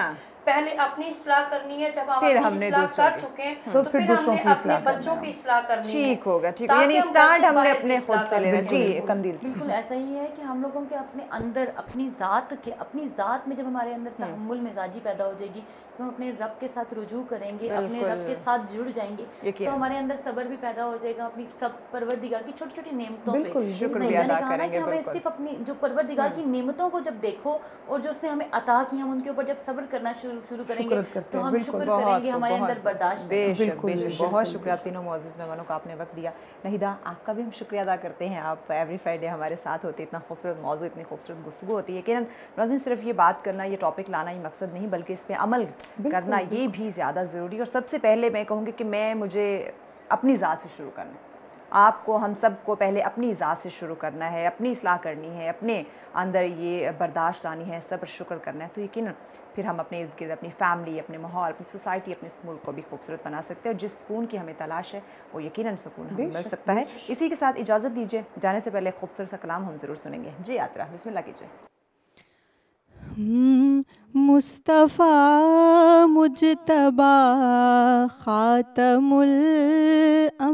پہلے اپنی اصلاح کرنی ہے، جب ہم اپنی اصلاح کر چکے ہیں تو پھر ہم نے اپنے بچوں کی اصلاح کرنی ہے۔ ٹھیک ہوگا، ٹھیک ہے، یعنی اسٹارٹ ہم نے اپنے خود سے لینا۔ جی قندیل۔ بالکل ایسا ہی ہے کہ ہم لوگوں کے اپنے اندر اپنی ذات میں جب ہمارے اندر تحمل مزاجی پیدا ہو جائے گی، تو ہم اپنے رب کے ساتھ رجوع کریں گے، اپنے رب کے ساتھ جڑ جائیں گے، تو ہمارے اندر صبر بھی پیدا ہو جائے گا، اپنی سب پروردگار کی چھوٹی چھوٹی نعمتوں پہ شکر بھی ادا کریں گے۔ ہمیں صرف اپنی جو پروردگار کی نعمتوں کو جب دیکھو اور جو اس نے ہمیں عطا کی، ہم ان کے اوپر جب صبر کرنا شروع کریں گے تو ہم شکر کریں گے، ہمارے اندر برداشت۔ بے شک بے شک، بہت شکریہ تینوں معزز مہمانوں کا، آپ نے وقت دیا۔ نہیدہ آپ کا بھی ہم شکریہ ادا کرتے ہیں، آپ ایوری فرائیڈے ہمارے ساتھ ہوتے، اتنا خوبصورت موضوع، اتنی خوبصورت گفتگو ہوتی ہے۔ یقیناً ناظرین صرف یہ بات کرنا، یہ ٹاپک لانا ہی مقصد نہیں، بلکہ اس پہ عمل کرنا یہ بھی زیادہ ضروری۔ اور سب سے پہلے میں کہوں گی کہ مجھے اپنی ذات سے شروع کرنا ہے، آپ کو، ہم سب کو پہلے اپنی ذات سے شروع کرنا ہے، اپنی اصلاح کرنی ہے، اپنے اندر یہ برداشت لانی ہے، صبر شکر کرنا ہے، تو یقیناً پھر ہم اپنے ارد گرد اپنی فیملی، اپنے ماحول، اپنی سوسائٹی، اپنے اس ملک کو بھی خوبصورت بنا سکتے ہیں، اور جس سکون کی ہمیں تلاش ہے وہ یقیناً سکون ہمیں مل سکتا ہے۔ اسی کے ساتھ اجازت دیجیے، جانے سے پہلے خوبصورت سا کلام ہم ضرور سنیں گے۔ جی یاترا، بسم اللہ کیجیے۔ مصطفیٰ مجتبیٰ خاتم الانبیاء،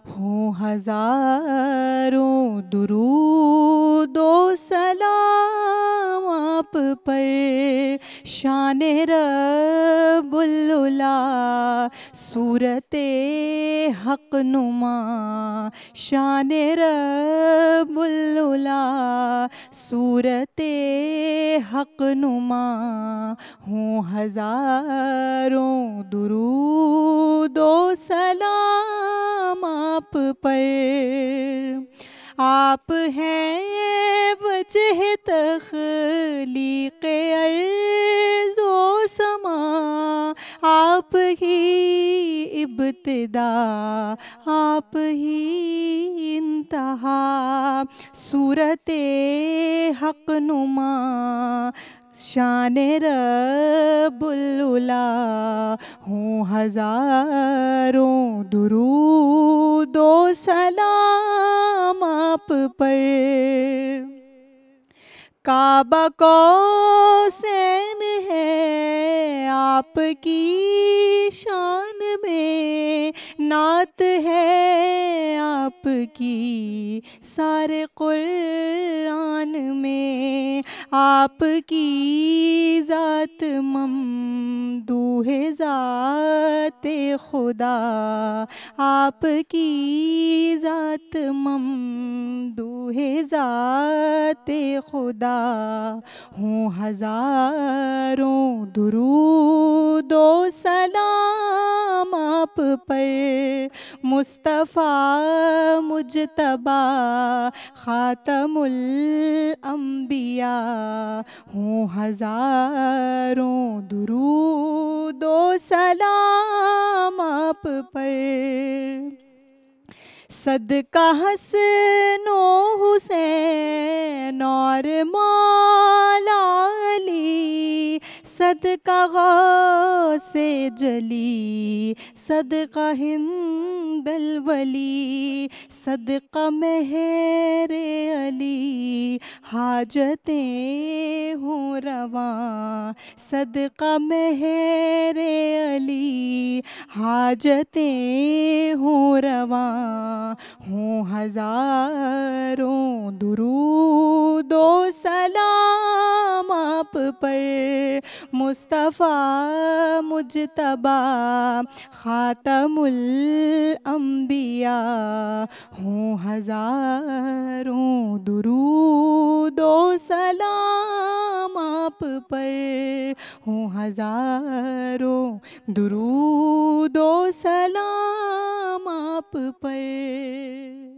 ہوں ہزاروں درود و سلام آپ پر، شان رب العلا صورت حق نما، شان رب العلا صورت حق نما، ہوں ہزاروں درود و سلام آپ پر، آپ ہیں وجہ تخلیق ارض و سما، آپ ہی ابتدا آپ ہی انتہا، صورت حق نما، شان رب العلا، ہوں ہزاروں درود و سلام آپ پر، کعبہ قوسین ہے آپ کی شان میں، نعت ہے آپ کی سارے قرآن میں، آپ کی ذات ممدوح ذات خدا، آپ کی ذات ممدوح ہے ذات خدا، ہوں ہزاروں درود و سلام آپ پر، مصطفیٰ مجتبیٰ خاتم الانبیاء، ہوں ہزاروں درود و سلام آپ پر۔ صدقہ حسن و حسین اور مولا علی، صدقہ غوث جلی، صدقہ ہند الولی، صدقہ مہر علی حاجتیں ہوں رواں، صدقہ مہر علی حاجتیں ہوں رواں، ہوں ہزاروں درود و سلام آپ پر، مصطفیٰ مجتبیٰ خاتم الانبیاء، ہوں ہزاروں درود و سلام آپ پر، ہوں ہزاروں درود و سلام آپ پر۔